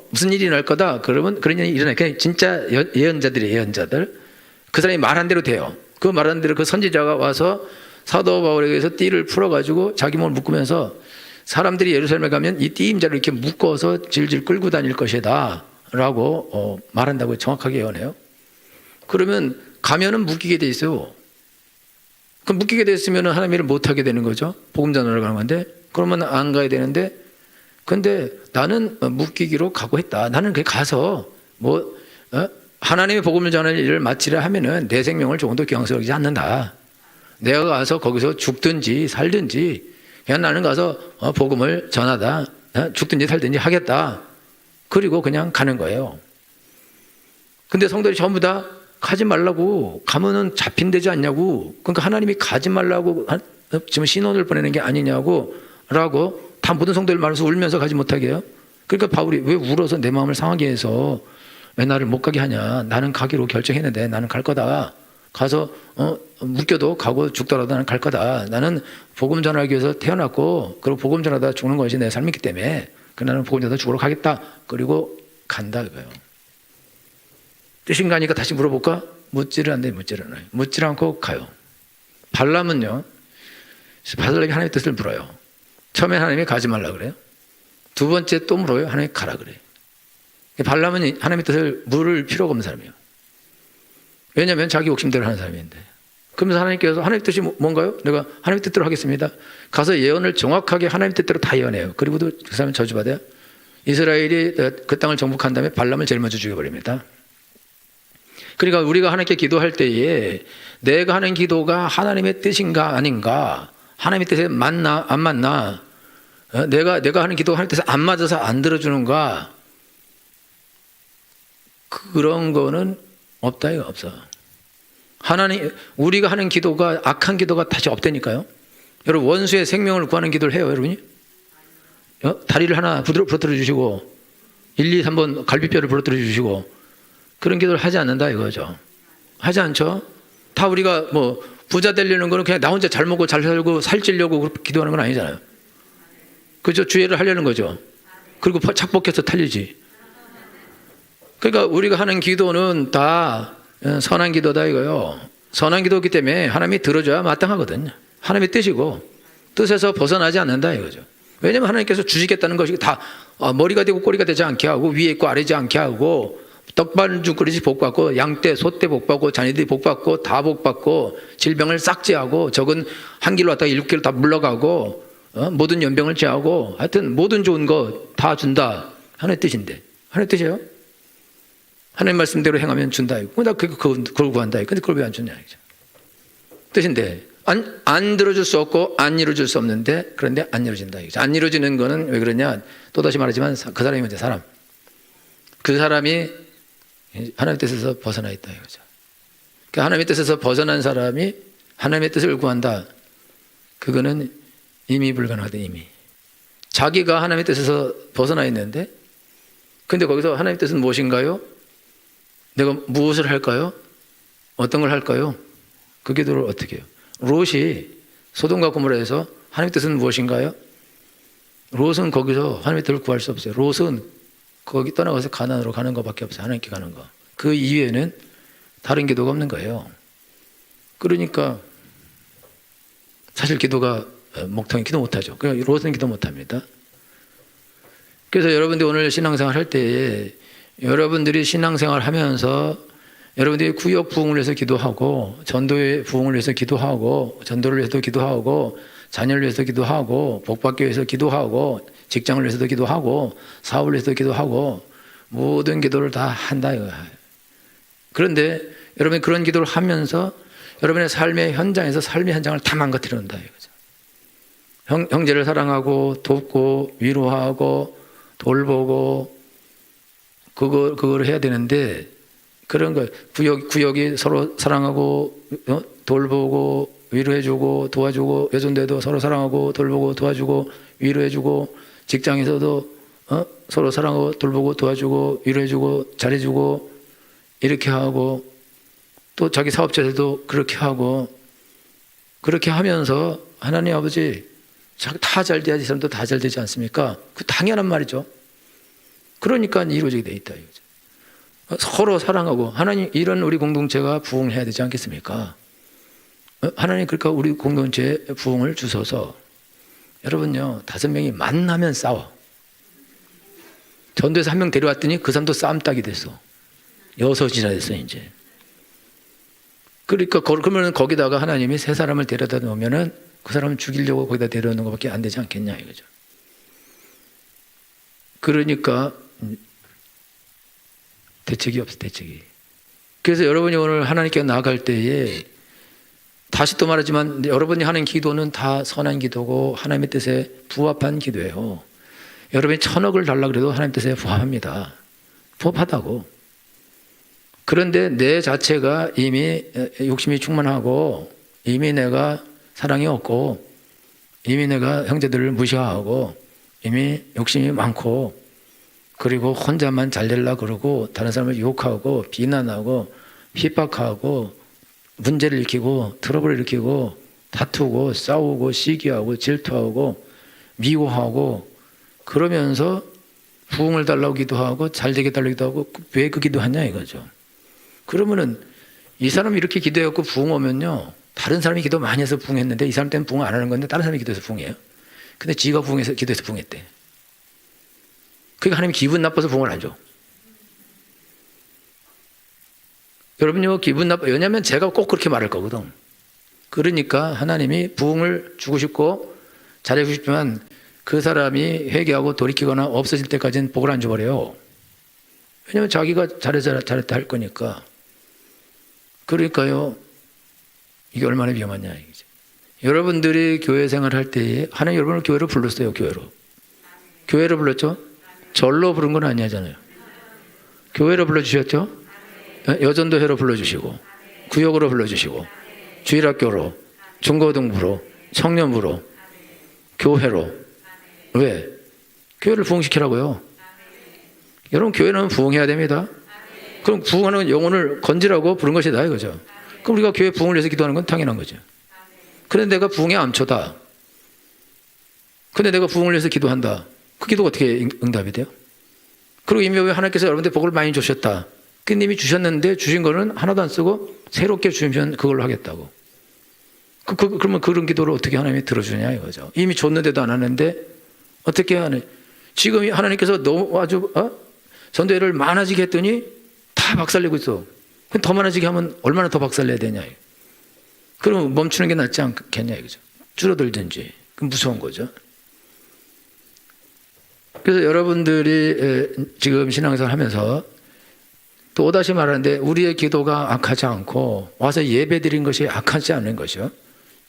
무슨 일이 날 거다. 그러면 그런 일이 일어나요. 그냥 진짜 예언자들이에요. 예언자들. 그 사람이 말한 대로 돼요. 그 말한 대로 그 선지자가 와서 사도 바울에게 서 띠를 풀어가지고 자기 몸을 묶으면서 사람들이 예루살렘에 가면 이 띠 임자를 이렇게 묶어서 질질 끌고 다닐 것이다 라고 말한다고 정확하게 예언해요. 그러면 가면은 묶이게 돼 있어요. 그럼 묶이게 됐으면 하나님의 일을 못하게 되는 거죠. 복음 전하러 가는 건데, 그러면 안 가야 되는데, 근데 나는 묶이기로 각오했다. 나는 그게 가서 하나님의 복음을 전하는 일을 마치려 하면은 내 생명을 조금도 경솔하지 않는다. 내가 가서 거기서 죽든지 살든지 그냥 나는 가서 복음을 전하다, 죽든지 살든지 하겠다. 그리고 그냥 가는 거예요. 근데 성도들이 전부 다 가지 말라고, 가면은 잡힌대지 않냐고, 그러니까 하나님이 가지 말라고 지금 신원을 보내는 게 아니냐고 라고 다 모든 성도들 말해서 울면서 가지 못하게 해요. 그러니까 바울이 왜 울어서 내 마음을 상하게 해서 왜 나를 못 가게 하냐. 나는 가기로 결정했는데 나는 갈 거다. 가서 묶여도 가고 죽더라도 나는 갈 거다. 나는 복음 전하기 위해서 태어났고, 그리고 복음 전하다 죽는 것이 내 삶이기 때문에 나는 복음 전하다 죽으러 가겠다. 그리고 간다 이거예요. 뜻인가 하니까 다시 물어볼까? 묻지를 않네. 묻지를 않아요. 묻지를 않고 가요. 발람은요, 발람이 하나님의 뜻을 물어요. 처음에 하나님이 가지 말라 그래요. 두 번째 또 물어요. 하나님이 가라 그래요. 발람은 하나님의 뜻을 물을 필요가 없는 사람이에요. 왜냐하면 자기 욕심대로 하는 사람인데. 그러면서 하나님께서 하나님의 뜻이 뭔가요? 내가 하나님의 뜻대로 하겠습니다. 가서 예언을 정확하게 하나님의 뜻대로 다 예언해요. 그리고도 그 사람은 저주받아요. 이스라엘이 그 땅을 정복한 다음에 발람을 제일 먼저 죽여버립니다. 그러니까 우리가 하나님께 기도할 때에 내가 하는 기도가 하나님의 뜻인가 아닌가, 하나님의 뜻에 맞나 안 맞나? 내가 하는 기도가 하나님 뜻에 안 맞아서 안 들어주는가? 그런 거는 없다 이거 없어. 하나님 우리가 하는 기도가 악한 기도가 다시 없다니까요. 여러분 원수의 생명을 구하는 기도를 해요 여러분이? 다리를 하나 부러뜨려 주시고 1, 2, 3번 갈비뼈를 부러뜨려 주시고 그런 기도를 하지 않는다 이거죠. 하지 않죠. 다 우리가 뭐 부자 되려는 거는 그냥 나 혼자 잘 먹고 잘 살고 살찌려고 기도하는 건 아니잖아요. 그죠? 주의를 하려는 거죠. 그리고 착복해서 탈리지. 그러니까 우리가 하는 기도는 다 선한 기도다 이거요. 선한 기도이기 때문에 하나님이 들어줘야 마땅하거든요. 하나님의 뜻이고 뜻에서 벗어나지 않는다 이거죠. 왜냐하면 하나님께서 주시겠다는 것이 다 머리가 되고 꼬리가 되지 않게 하고 위에 있고 아래지 않게 하고 떡반죽 그릇이 복받고 양떼 소떼 복받고 자녀들이 복받고 다 복받고 질병을 싹제하고 적은 한 길로 왔다가 7길로 다 물러가고 모든 연병을 제하고 하여튼 모든 좋은 거 다 준다 하나님의 뜻인데 하나님의 뜻이에요. 하나님 말씀대로 행하면 준다 이거. 나 그걸 구한다 이거. 근데 그걸 왜 안 주냐 이거죠. 뜻인데 안 들어줄 수 없고 안 이루어질 수 없는데 그런데 안 이루어진다 이거죠. 안 이루어지는 거는 왜 그러냐? 또다시 말하지만 그 사람이 먼저 사람. 그 사람이 하나님의 뜻에서 벗어나 있다 이거죠. 그러니까 하나님의 뜻에서 벗어난 사람이 하나님의 뜻을 구한다. 그거는 이미 불가능하다 이미. 자기가 하나님의 뜻에서 벗어나 있는데 근데 거기서 하나님의 뜻은 무엇인가요? 내가 무엇을 할까요? 어떤 걸 할까요? 그 기도를 어떻게 해요? 롯이 소돔과 고모라에서 하나님의 뜻은 무엇인가요? 롯은 거기서 하나님의 뜻을 구할 수 없어요. 롯은 거기 떠나가서 가나안으로 가는 것밖에 없어요. 하나님께 가는 거. 그 이외에는 다른 기도가 없는 거예요. 그러니까 사실 기도가 목통이 기도 못하죠. 그러니까 롯은 기도 못합니다. 그래서 여러분들이 오늘 신앙생활 할 때에 여러분들이 신앙생활 하면서 여러분들이 구역 부흥을 위해서 기도하고 전도의 부흥을 위해서 기도하고 전도를 위해서도 기도하고 자녀를 위해서 기도하고 복받기 위해서 기도하고 직장을 위해서도 기도하고 사업을 위해서도 기도하고 모든 기도를 다 한다 이거야. 그런데 여러분이 그런 기도를 하면서 여러분의 삶의 현장에서 삶의 현장을 다 망가뜨린다 이거죠. 형제를 사랑하고 돕고 위로하고 돌보고 그걸 해야 되는데 그런 거 구역이 서로 사랑하고 돌보고 위로해주고 도와주고 여전대도 서로 사랑하고 돌보고 도와주고 위로해주고 직장에서도 서로 사랑하고 돌보고 도와주고 위로해주고 잘해주고 이렇게 하고 또 자기 사업자에서도 그렇게 하고 그렇게 하면서 하나님 아버지 다 잘 돼야지 이 사람도 다 잘 되지 않습니까? 그 당연한 말이죠. 그러니까 이루어지게 돼 있다 이거죠. 서로 사랑하고 하나님 이런 우리 공동체가 부흥해야 되지 않겠습니까? 하나님 그러니까 우리 공동체에 부흥을 주셔서 여러분요 5명이 만나면 싸워. 전도에서 1명 데려왔더니 그 사람도 싸움딱이 됐어. 6이나 됐어 이제. 그러니까 그러면 거기다가 하나님이 3사람을 데려다 놓으면은 그 사람을 죽이려고 거기다 데려오는 것밖에 안 되지 않겠냐 이거죠. 그러니까 대책이 없어 대책이. 그래서 여러분이 오늘 하나님께 나아갈 때에 다시 또 말하지만 여러분이 하는 기도는 다 선한 기도고 하나님의 뜻에 부합한 기도예요. 여러분이 1000억을 달라 그래도 하나님 뜻에 부합합니다. 부합하다고. 그런데 내 자체가 이미 욕심이 충만하고 이미 내가 사랑이 없고 이미 내가 형제들을 무시하고 이미 욕심이 많고 그리고 혼자만 잘 되려고 그러고 다른 사람을 욕하고 비난하고 핍박하고 문제를 일으키고 트러블을 일으키고 다투고 싸우고 시기하고 질투하고 미워하고 그러면서 부흥을 달라고 기도하고 잘 되게 달라고 기도하고 왜 그 기도하냐 이거죠. 그러면은 이 사람이 이렇게 기도해갖고 부흥 오면요 다른 사람이 기도 많이 해서 부흥했는데 이 사람 때문에 부흥 안 하는 건데 다른 사람이 기도해서 부흥해요. 근데 지가 부흥해서 기도해서 부흥했대. 그러니까 하나님이 기분 나빠서 부흥을 안 줘. 여러분요 기분 나빠. 왜냐하면 제가 꼭 그렇게 말할 거거든. 그러니까 하나님이 부흥을 주고 싶고 잘해주고 싶지만 그 사람이 회개하고 돌이키거나 없어질 때까지는 복을 안 줘버려요. 왜냐하면 자기가 잘했다 할 거니까. 그러니까요 이게 얼마나 위험하냐 이거죠. 여러분들이 교회 생활할 때에 하나님 여러분을 교회로 불렀어요. 교회로 불렀죠. 절로 부른 건 아니잖아요. 교회로 불러주셨죠. 여전도회로 불러주시고 구역으로 불러주시고 주일학교로 중고등부로 청년부로 교회로. 왜? 교회를 부흥시키라고요. 여러분 교회는 부흥해야 됩니다. 그럼 부흥하는 영혼을 건지라고 부른 것이다 이거죠. 그럼 우리가 교회 부흥을 위해서 기도하는 건 당연한 거죠. 그런데 내가 부흥의 암초다. 근데 내가 부흥을 위해서 기도한다. 그 기도가 어떻게 응답이 돼요? 그리고 이미 왜 하나님께서 여러분들 복을 많이 주셨다. 그 님이 주셨는데 주신 거는 하나도 안 쓰고 새롭게 주시면 그걸로 하겠다고. 그러면 그런 기도를 어떻게 하나님이 들어주냐 이거죠. 이미 줬는데도 안 하는데 어떻게 하냐. 지금 하나님께서 너무 아주 전도회를 많아지게 했더니 다 박살내고 있어. 그럼 더 많아지게 하면 얼마나 더 박살내야 되냐. 그러면 멈추는 게 낫지 않겠냐 이거죠. 줄어들든지. 그럼 무서운 거죠. 그래서 여러분들이 지금 신앙생활 하면서 또다시 말하는데 우리의 기도가 악하지 않고 와서 예배 드린 것이 악하지 않은 것이요.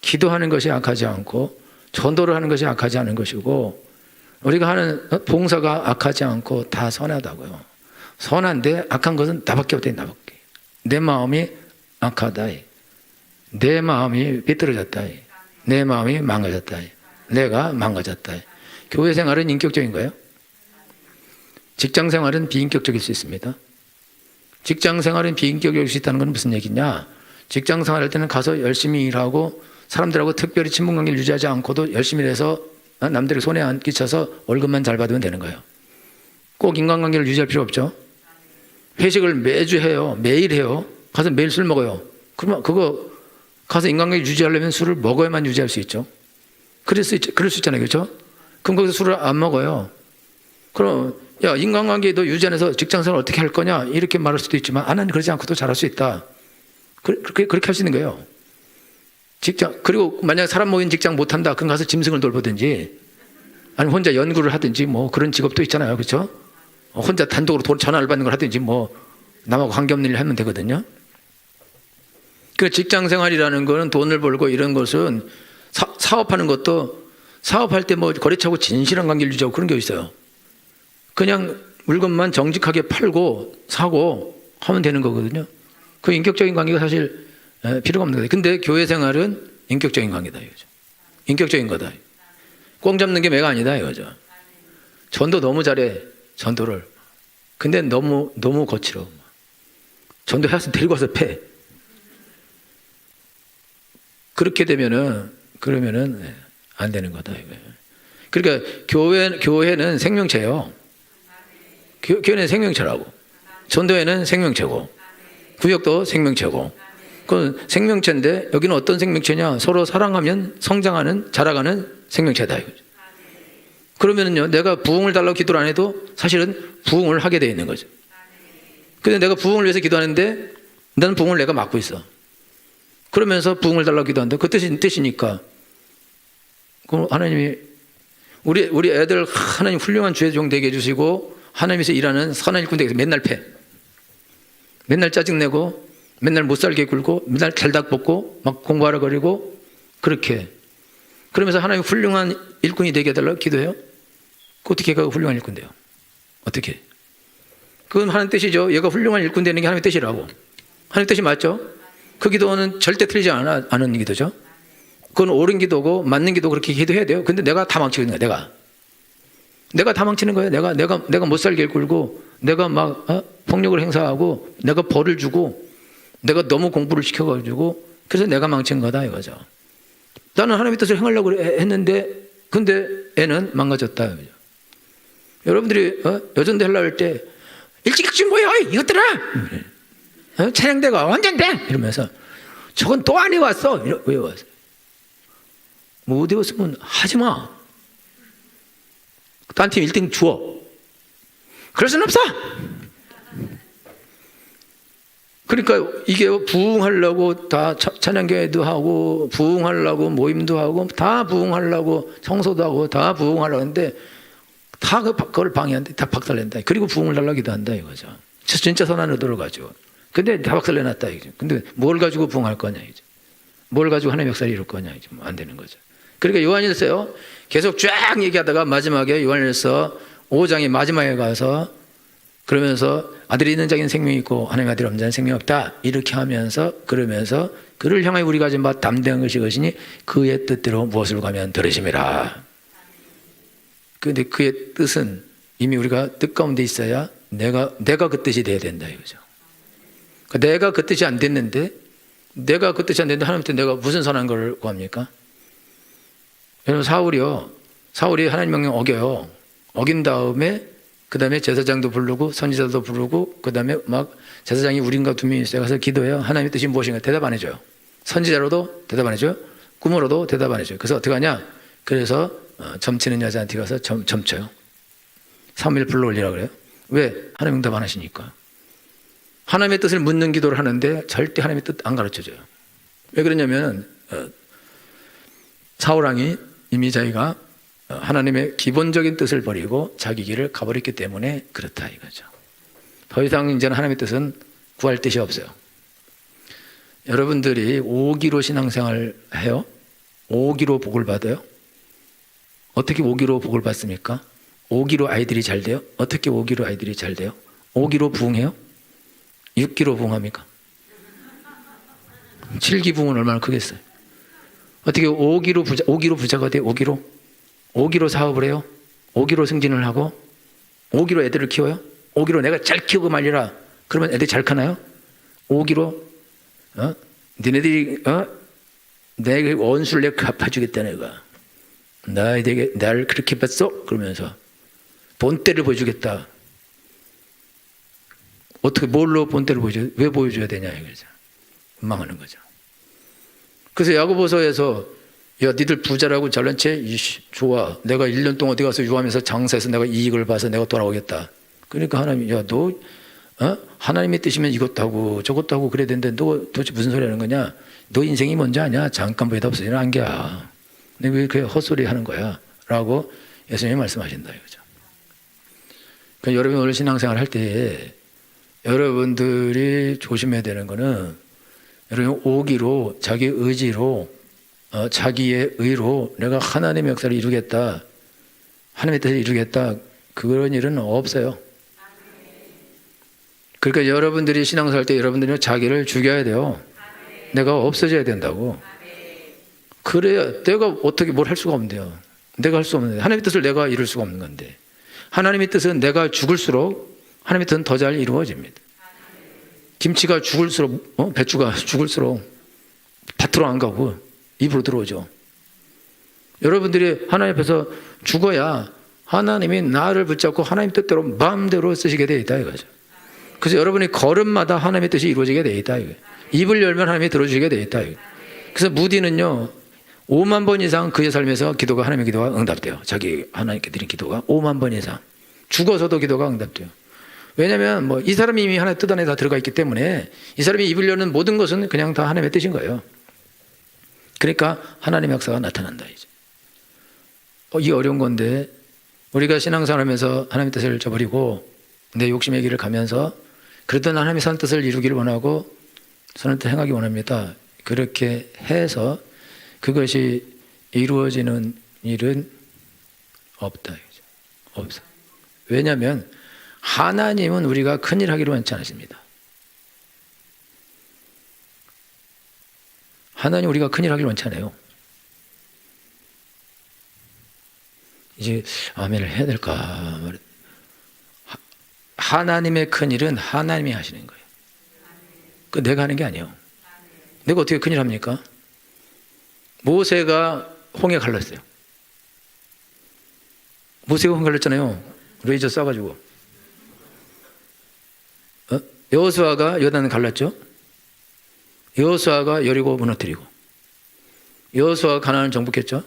기도하는 것이 악하지 않고 전도를 하는 것이 악하지 않은 것이고 우리가 하는 봉사가 악하지 않고 다 선하다고요. 선한데 악한 것은 나밖에 없다. 나밖에. 내 마음이 악하다. 내 마음이 삐뚤어졌다. 내 마음이 망가졌다. 내가 망가졌다. 교회 생활은 인격적인 거예요. 직장 생활은 비인격적일 수 있습니다. 직장 생활은 비인격적일 수 있다는 건 무슨 얘기냐? 직장 생활할 때는 가서 열심히 일하고 사람들하고 특별히 친분관계를 유지하지 않고도 열심히 해서 남들에게 손해 안 끼쳐서 월급만 잘 받으면 되는 거예요. 꼭 인간관계를 유지할 필요 없죠. 회식을 매주 해요. 매일 해요. 가서 매일 술 먹어요. 그러면 그거 가서 인간관계 유지하려면 술을 먹어야만 유지할 수 있죠. 그럴 수 있잖아요. 그렇죠? 그럼 거기서 술을 안 먹어요. 그럼 야 인간관계 너 유지 안 해서 직장생활 어떻게 할 거냐 이렇게 말할 수도 있지만 나는 그러지 않고도 잘할 수 있다. 그렇게 할 수 있는 거예요. 직장 그리고 만약 사람 모인 직장 못 한다. 그럼 가서 짐승을 돌보든지 아니면 혼자 연구를 하든지 뭐 그런 직업도 있잖아요. 그렇죠? 혼자 단독으로 전화를 받는 걸 하든지 뭐 남하고 관계없는 일을 하면 되거든요. 그 직장생활이라는 거는 돈을 벌고 이런 것은 사업하는 것도 사업할 때 뭐 거래처하고 진실한 관계를 유지하고 그런 게 있어요. 그냥 물건만 정직하게 팔고 사고 하면 되는 거거든요. 그 인격적인 관계가 사실 필요가 없는 거예요. 근데 교회 생활은 인격적인 관계다 이거죠. 인격적인 거다. 꽁 잡는 게 매가 아니다 이거죠. 전도 너무 잘해. 전도를. 근데 너무 거칠어. 전도 해서 데리고 와서 패. 그렇게 되면은 그러면은 안 되는 거다 이거예요. 그러니까 교회는 생명체예요. 교회는 생명체라고. 전도회는 생명체고. 구역도 생명체고. 그건 생명체인데 여기는 어떤 생명체냐? 서로 사랑하면 성장하는 자라가는 생명체다 이거죠. 그러면은요, 내가 부흥을 달라고 기도를 안 해도 사실은 부흥을 하게 되어 있는 거죠. 근데 내가 부흥을 위해서 기도하는데 나는 부흥을 내가 맡고 있어. 그러면서 부흥을 달라고 기도한다. 그 뜻이니까. 그럼 하나님이 우리 애들 하나님 훌륭한 주의종 되게 해주시고 하나님에서 일하는 선한 일꾼 되게 해서 맨날 패. 맨날 짜증내고 맨날 못 살게 굴고 맨날 달닥 벗고 막 공부하라 그러고 그렇게. 그러면서 하나님 훌륭한 일꾼이 되게 해달라고 기도해요. 어떻게 걔가 훌륭한 일꾼 돼요? 어떻게? 그건 하나님 뜻이죠. 얘가 훌륭한 일꾼 되는 게 하나님의 뜻이라고. 하나님 뜻이 맞죠? 그 기도는 절대 틀리지 않은 기도죠. 그건 옳은 기도고 맞는 기도 그렇게 기도해야 돼요. 근데 내가 다 망치는 거야. 내가 다 망치는 거예요. 내가 못 살게 굴고 내가 막 폭력을 행사하고 내가 벌을 주고 내가 너무 공부를 시켜가지고 그래서 내가 망친 거다 이거죠. 나는 하나님의 뜻을 행하려고 했는데 근데 애는 망가졌다 이거죠. 여러분들이 여전대 하려고 할 때 일찍 모여 이것들아 찬양대가 언젠데 이러면서 저건 또 안 해왔어. 왜 왔어? 못 외웠으면 하지마. 딴 팀 1등 주어. 그럴 수는 없어. 그러니까 이게 부흥하려고 다 찬양교회도 하고 부흥하려고 모임도 하고 다 부흥하려고 청소도 하고 다 부흥하려고 하는데 다 그걸 방해한다. 다 박살낸다. 그리고 부흥을 달라고 기도한다 이거죠. 진짜 선한 의도를 가지고. 근데 다 박살내놨다 이거죠. 근데 뭘 가지고 부흥할 거냐 이거죠. 뭘 가지고 하나님의 역사를 이룰 거냐. 이제 안 되는 거죠. 그러니까 요한일서요. 계속 쫙 얘기하다가 마지막에 요한일서 5장의 마지막에 가서 그러면서 아들이 있는 자에게는 생명이 있고 하나님의 아들이 없는 자는 생명이 없다. 이렇게 하면서 그러면서 그를 향하여 우리가 가진 바 담대한 것이 것이니 그의 뜻대로 무엇을 구하면 들으심이라. 그런데 그의 뜻은 이미 우리가 뜻 가운데 있어야 내가 그 뜻이 돼야 된다 이거죠. 내가 그 뜻이 안 됐는데 하나님한테 내가 무슨 선한 걸 구합니까? 여러분 사울이 하나님 명령 어겨요. 어긴 다음에 그 다음에 제사장도 부르고 선지자도 부르고 그 다음에 막 제사장이 우린가 두 명이 있어요. 가서 기도해요. 하나님의 뜻이 무엇인가 대답 안 해줘요. 선지자로도 대답 안 해줘요. 꿈으로도 대답 안 해줘요. 그래서 어떻게 하냐? 그래서 점치는 여자한테 가서 점쳐요. 3일 불러올리라 그래요. 왜? 하나님 응답 안 하시니까. 하나님의 뜻을 묻는 기도를 하는데 절대 하나님의 뜻 안 가르쳐줘요. 왜 그러냐면 사울왕이 이미 자기가 하나님의 기본적인 뜻을 버리고 자기 길을 가버렸기 때문에 그렇다 이거죠. 더 이상 이제는 하나님의 뜻은 구할 뜻이 없어요. 여러분들이 오기로 신앙생활 해요? 오기로 복을 받아요? 어떻게 오기로 복을 받습니까? 오기로 아이들이 잘 돼요? 어떻게 오기로 아이들이 잘 돼요? 오기로 부흥해요? 6기로 부흥합니까? 7기 부흥은 얼마나 크겠어요? 어떻게 5기로 부자가 돼요? 5기로 사업을 해요? 5기로 승진을 하고 5기로 애들을 키워요? 5기로 내가 잘 키우고 말리라. 그러면 애들이 잘 크나요? 5기로 니네들이 내 원수를 내가 갚아주겠다 내가. 나를 그렇게 봤어? 그러면서 본때를 보여주겠다. 어떻게 뭘로 본때를 보여줘야 왜 보여줘야 되냐 이거죠. 망하는 거죠. 그래서 야고보서에서 야 니들 부자라고 잘난 채 좋아. 내가 1년 동안 어디 가서 유하면서 장사해서 내가 이익을 봐서 내가 돌아오겠다. 그러니까 하나님이 야 너 하나님의 뜻이면 이것도 하고 저것도 하고 그래야 되는데 너 도대체 무슨 소리 하는 거냐. 너 인생이 뭔지 아냐. 잠깐 보이다 없어지는 안개야. 근데 왜 그렇게 헛소리 하는 거야 라고 예수님이 말씀하신다 이거죠. 그러니까 여러분 오늘 신앙생활 할 때 여러분들이 조심해야 되는 거는 여러분 오기로 자기 의지로 자기의 의로 내가 하나님의 역사를 이루겠다. 하나님의 뜻을 이루겠다. 그런 일은 없어요. 그러니까 여러분들이 신앙생활 할 때 여러분들이 자기를 죽여야 돼요. 내가 없어져야 된다고. 그래야 내가 어떻게 뭘 할 수가 없는데요. 내가 할 수 없는데 하나님의 뜻을 내가 이룰 수가 없는 건데 하나님의 뜻은 내가 죽을수록 하나님의 뜻은 더 잘 이루어집니다. 김치가 죽을수록 배추가 죽을수록 밭으로 안 가고 입으로 들어오죠. 여러분들이 하나님 앞에서 죽어야 하나님이 나를 붙잡고 하나님 뜻대로 마음대로 쓰시게 되어 있다 이거죠. 그래서 여러분이 걸음마다 하나님의 뜻이 이루어지게 되어 있다 이거예요. 입을 열면 하나님이 들어주시게 되어 있다 이거예요. 그래서 무디는요 5만 번 이상 그의 삶에서 기도가 하나님의 기도가 응답돼요. 자기 하나님께 드린 기도가 5만 번 이상 죽어서도 기도가 응답돼요. 왜냐하면 이 사람이 이미 하나님의 뜻 안에 다 들어가 있기 때문에 이 사람이 입을 여는 모든 것은 그냥 다 하나님의 뜻인 거예요. 그러니까 하나님의 역사가 나타난다 이제. 이 어려운 건데 우리가 신앙생활하면서 하나님의 뜻을 저버리고 내 욕심의 길을 가면서 그래도 하나님의 선 뜻을 이루기를 원하고 선한 뜻을 행하기 원합니다. 그렇게 해서 그것이 이루어지는 일은 없다. 없어. 왜냐하면 하나님은 우리가 큰일 하기를 원치 않으십니다. 하나님 우리가 큰일 하기를 원치 않아요. 이제 아멘을 해야 될까? 하나님의 큰일은 하나님이 하시는 거예요. 그 내가 하는 게 아니에요. 내가 어떻게 큰일 합니까? 모세가 홍해 갈랐어요. 모세가 홍해 갈랐잖아요. 레이저 쏴가지고. 여호수아가 요단을 갈랐죠. 여호수아가 여리고 무너뜨리고 여호수아가 가나안을 정복했죠.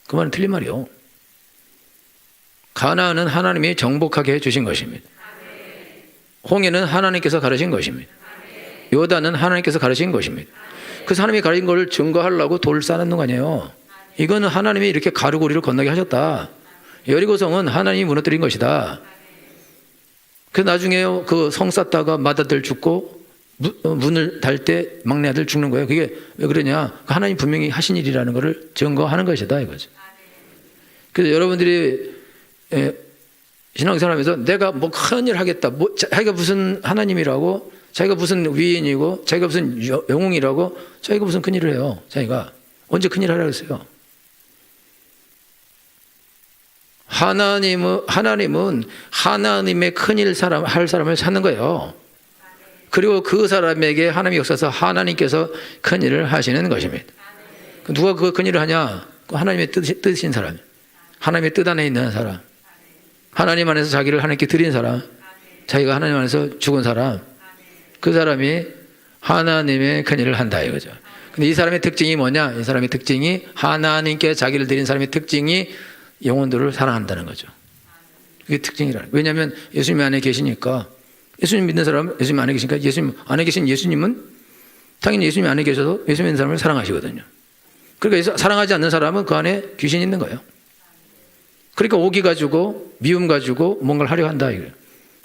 그 말은 틀린 말이에요. 가나안은 하나님이 정복하게 해주신 것입니다. 홍해는 하나님께서 가르신 것입니다. 요단은 하나님께서 가르신 것입니다. 그래서 하나님이 가르친 것을 증거하려고 돌을 쌓아놓는 거 아니에요. 이거는 하나님이 이렇게 가르고리를 건너게 하셨다. 여리고성은 하나님이 무너뜨린 것이다. 그래서 나중에 그 성 쌓다가 마다들 죽고 문을 달 때 막내 아들 죽는 거예요. 그게 왜 그러냐? 하나님 분명히 하신 일이라는 것을 증거하는 것이다 이거죠. 그래서 여러분들이 신앙생활하면서 내가 뭐 큰 일 하겠다, 뭐 자기가 무슨 하나님이라고, 자기가 무슨 위인이고, 자기가 무슨 영웅이라고, 자기가 무슨 큰 일을 해요. 자기가 언제 큰 일 하라고 했어요? 하나님은 하나님의 큰일 할 사람을 찾는 거예요. 그리고 그 사람에게 하나님이 역사서 하나님께서 큰일을 하시는 것입니다. 누가 그 큰일을 하냐? 하나님의 뜻인 사람, 하나님의 뜻 안에 있는 사람, 하나님 안에서 자기를 하나님께 드린 사람, 자기가 하나님 안에서 죽은 사람, 그 사람이 하나님의 큰일을 한다 이거죠. 근데 이 사람의 특징이 뭐냐? 이 사람의 특징이 하나님께 자기를 드린 사람의 특징이 영혼들을 사랑한다는 거죠. 그게 특징이라는 거예요. 왜냐하면 예수님 안에 계시니까, 예수님 믿는 사람은 예수님 안에 계시니까, 예수님 안에 계신 예수님은 당연히 예수님 안에 계셔서 예수님 믿는 사람을 사랑하시거든요. 그러니까 사랑하지 않는 사람은 그 안에 귀신이 있는 거예요. 그러니까 오기 가지고 미움 가지고 뭔가를 하려 한다 이거예요.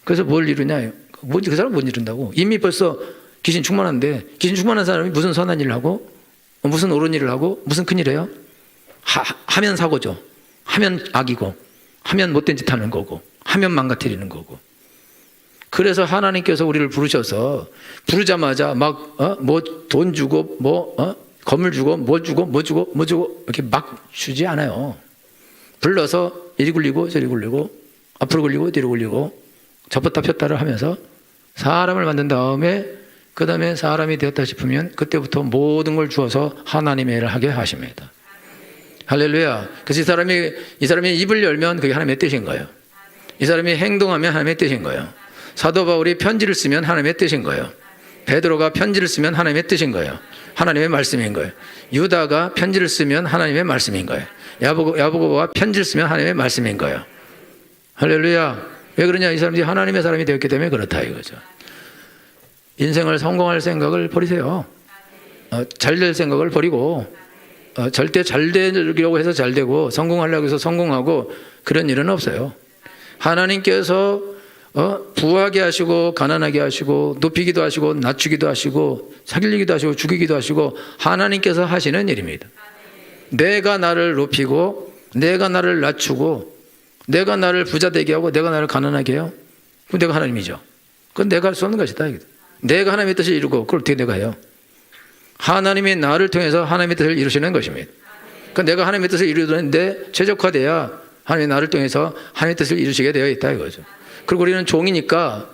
그래서 뭘 이루냐? 그 사람 못 이룬다고. 이미 벌써 귀신 충만한데, 귀신 충만한 사람이 무슨 선한 일을 하고 무슨 옳은 일을 하고 무슨 큰일을 해요? 하면 사고죠. 하면 악이고, 하면 못된 짓 하는 거고, 하면 망가뜨리는 거고. 그래서 하나님께서 우리를 부르자마자 막 뭐 돈 주고 건물 주고 뭐 주고 이렇게 막 주지 않아요. 불러서 이리 굴리고 저리 굴리고 앞으로 굴리고 뒤로 굴리고 접었다 폈다를 하면서 사람을 만든 다음에, 그 다음에 사람이 되었다 싶으면 그때부터 모든 걸 주어서 하나님의 일을 하게 하십니다. 할렐루야. 그래서 이 사람이 입을 열면 그게 하나님의 뜻인 거예요. 이 사람이 행동하면 하나님의 뜻인 거예요. 사도 바울이 편지를 쓰면 하나님의 뜻인 거예요. 베드로가 편지를 쓰면 하나님의 뜻인 거예요. 하나님의 말씀인 거예요. 유다가 편지를 쓰면 하나님의 말씀인 거예요. 야고보가 편지를 쓰면 하나님의 말씀인 거예요. 할렐루야. 왜 그러냐? 이 사람들이 하나님의 사람이 되었기 때문에 그렇다 이거죠. 인생을 성공할 생각을 버리세요. 잘 될 생각을 버리고, 절대 잘 되려고 해서 잘 되고 성공하려고 해서 성공하고 그런 일은 없어요. 하나님께서 부하게 하시고 가난하게 하시고 높이기도 하시고 낮추기도 하시고 살리기도 하시고 죽이기도 하시고 하나님께서 하시는 일입니다. 내가 나를 높이고 내가 나를 낮추고 내가 나를 부자 되게 하고 내가 나를 가난하게 해요. 그럼 내가 하나님이죠. 그건 내가 할 수 없는 것이다. 내가 하나님의 뜻을 이루고 그걸 어떻게 내가 해요? 하나님이 나를 통해서 하나님의 뜻을 이루시는 것입니다. 그러니까 내가 하나님의 뜻을 이루는데 최적화돼야 하나님이 나를 통해서 하나님의 뜻을 이루시게 되어 있다 이거죠. 그리고 우리는 종이니까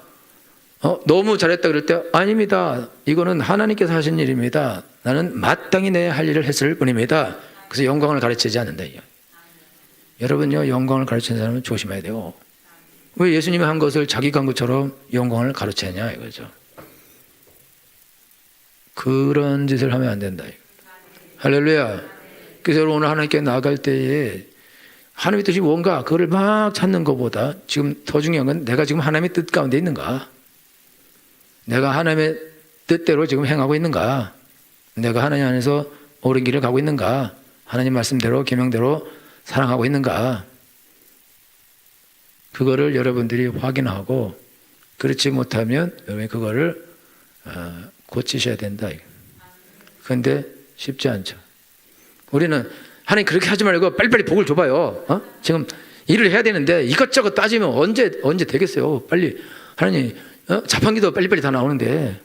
너무 잘했다 그럴 때 아닙니다. 이거는 하나님께서 하신 일입니다. 나는 마땅히 내 할 일을 했을 뿐입니다. 그래서 영광을 가르치지 않는다. 여러분요, 영광을 가르치는 사람은 조심해야 돼요. 왜 예수님이 한 것을 자기가 한 것처럼 영광을 가르치냐 이거죠. 그런 짓을 하면 안 된다. 할렐루야. 그래서 여러분 오늘 하나님께 나아갈 때에 하나님의 뜻이 뭔가 그거를 막 찾는 것보다 지금 더 중요한 건 내가 지금 하나님의 뜻 가운데 있는가? 내가 하나님의 뜻대로 지금 행하고 있는가? 내가 하나님 안에서 옳은 길을 가고 있는가? 하나님 말씀대로 계명대로 사랑하고 있는가? 그거를 여러분들이 확인하고, 그렇지 못하면 여러분이 그거를 고치셔야 된다. 그런데 쉽지 않죠. 우리는 하나님 그렇게 하지 말고 빨리빨리 복을 줘봐요. 지금 일을 해야 되는데 이것저것 따지면 언제 되겠어요. 빨리 하나님 자판기도 빨리빨리 다 나오는데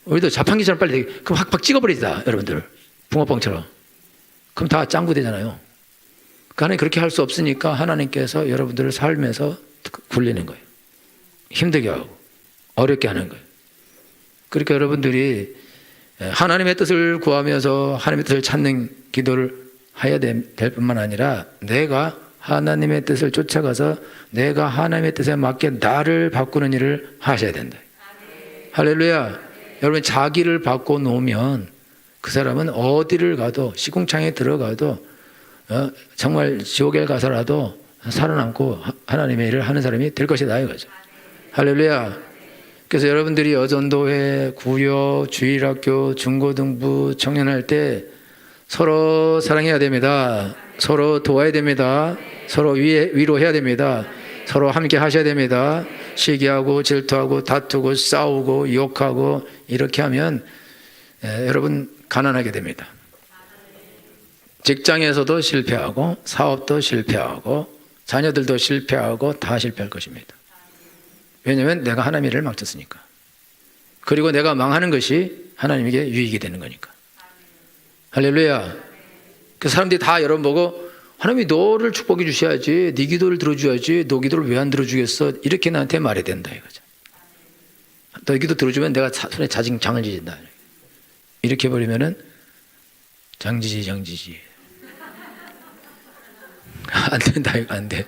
우리도 자판기처럼 빨리 되게, 그럼 확 찍어버리자 여러분들. 붕어빵처럼. 그럼 다 짱구 되잖아요. 하나님 그렇게 할 수 없으니까 하나님께서 여러분들을 삶에서 굴리는 거예요. 힘들게 하고 어렵게 하는 거예요. 그러니까 여러분들이 하나님의 뜻을 구하면서 하나님의 뜻을 찾는 기도를 해야 될 뿐만 아니라 내가 하나님의 뜻을 쫓아가서 내가 하나님의 뜻에 맞게 나를 바꾸는 일을 하셔야 된다. 할렐루야. 여러분 자기를 바꿔놓으면 그 사람은 어디를 가도 시궁창에 들어가도 정말 지옥에 가서라도 살아남고 하나님의 일을 하는 사람이 될 것이다 이거죠. 할렐루야. 그래서 여러분들이 여전도회, 구여, 주일학교, 중고등부, 청년할 때 서로 사랑해야 됩니다. 서로 도와야 됩니다. 서로 위로해야 됩니다. 서로 함께 하셔야 됩니다. 시기하고 질투하고 다투고 싸우고 욕하고 이렇게 하면 여러분 가난하게 됩니다. 직장에서도 실패하고 사업도 실패하고 자녀들도 실패하고 다 실패할 것입니다. 왜냐하면 내가 하나님의 일을 망쳤으니까. 그리고 내가 망하는 것이 하나님에게 유익이 되는 거니까. 할렐루야. 그 사람들이 다 여러분 보고 하나님이 너를 축복해 주셔야지, 네 기도를 들어줘야지, 너 기도를 왜 안 들어주겠어? 이렇게 나한테 말해야 된다 이거죠. 너 기도 들어주면 내가 손에 장을 지진다. 이렇게 해버리면은 장지지 안 된다 이거 안 돼.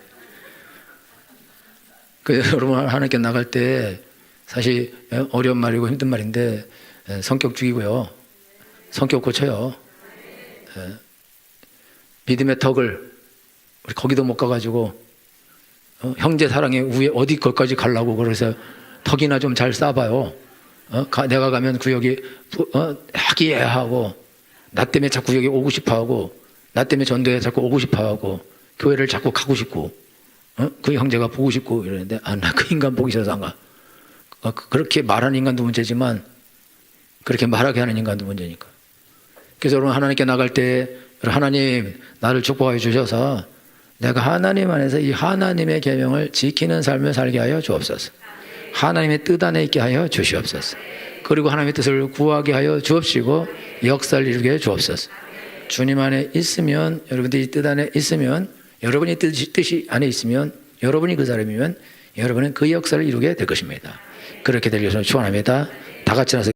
그 여러분 하나님께 나갈 때 사실 어려운 말이고 힘든 말인데 성격 죽이고요. 성격 고쳐요. 믿음의 덕을 우리 거기도 못 가가지고 형제 사랑의 위에 어디 것까지 가려고 그래서 덕이나 좀 잘 쌓아봐요. 내가 가면 구역이 하기애하고 나 때문에 자꾸 여기 오고 싶어하고 나 때문에 전도에 자꾸 오고 싶어하고 교회를 자꾸 가고 싶고 그 형제가 보고 싶고 이러는데 나 그 인간 보기 싫어서 안 가. 그렇게 말하는 인간도 문제지만 그렇게 말하게 하는 인간도 문제니까. 그래서 여러분 하나님께 나갈 때 하나님 나를 축복하여 주셔서 내가 하나님 안에서 이 하나님의 계명을 지키는 삶을 살게 하여 주옵소서. 하나님의 뜻 안에 있게 하여 주시옵소서. 그리고 하나님의 뜻을 구하게 하여 주옵시고 역사를 이루게 하여 주옵소서. 주님 안에 있으면 여러분들이 뜻 안에 있으면 여러분이 뜻이 안에 있으면 여러분이 그 사람이면 여러분은 그 역사를 이루게 될 것입니다. 그렇게 될 것을 축원합니다. 다 같이 나서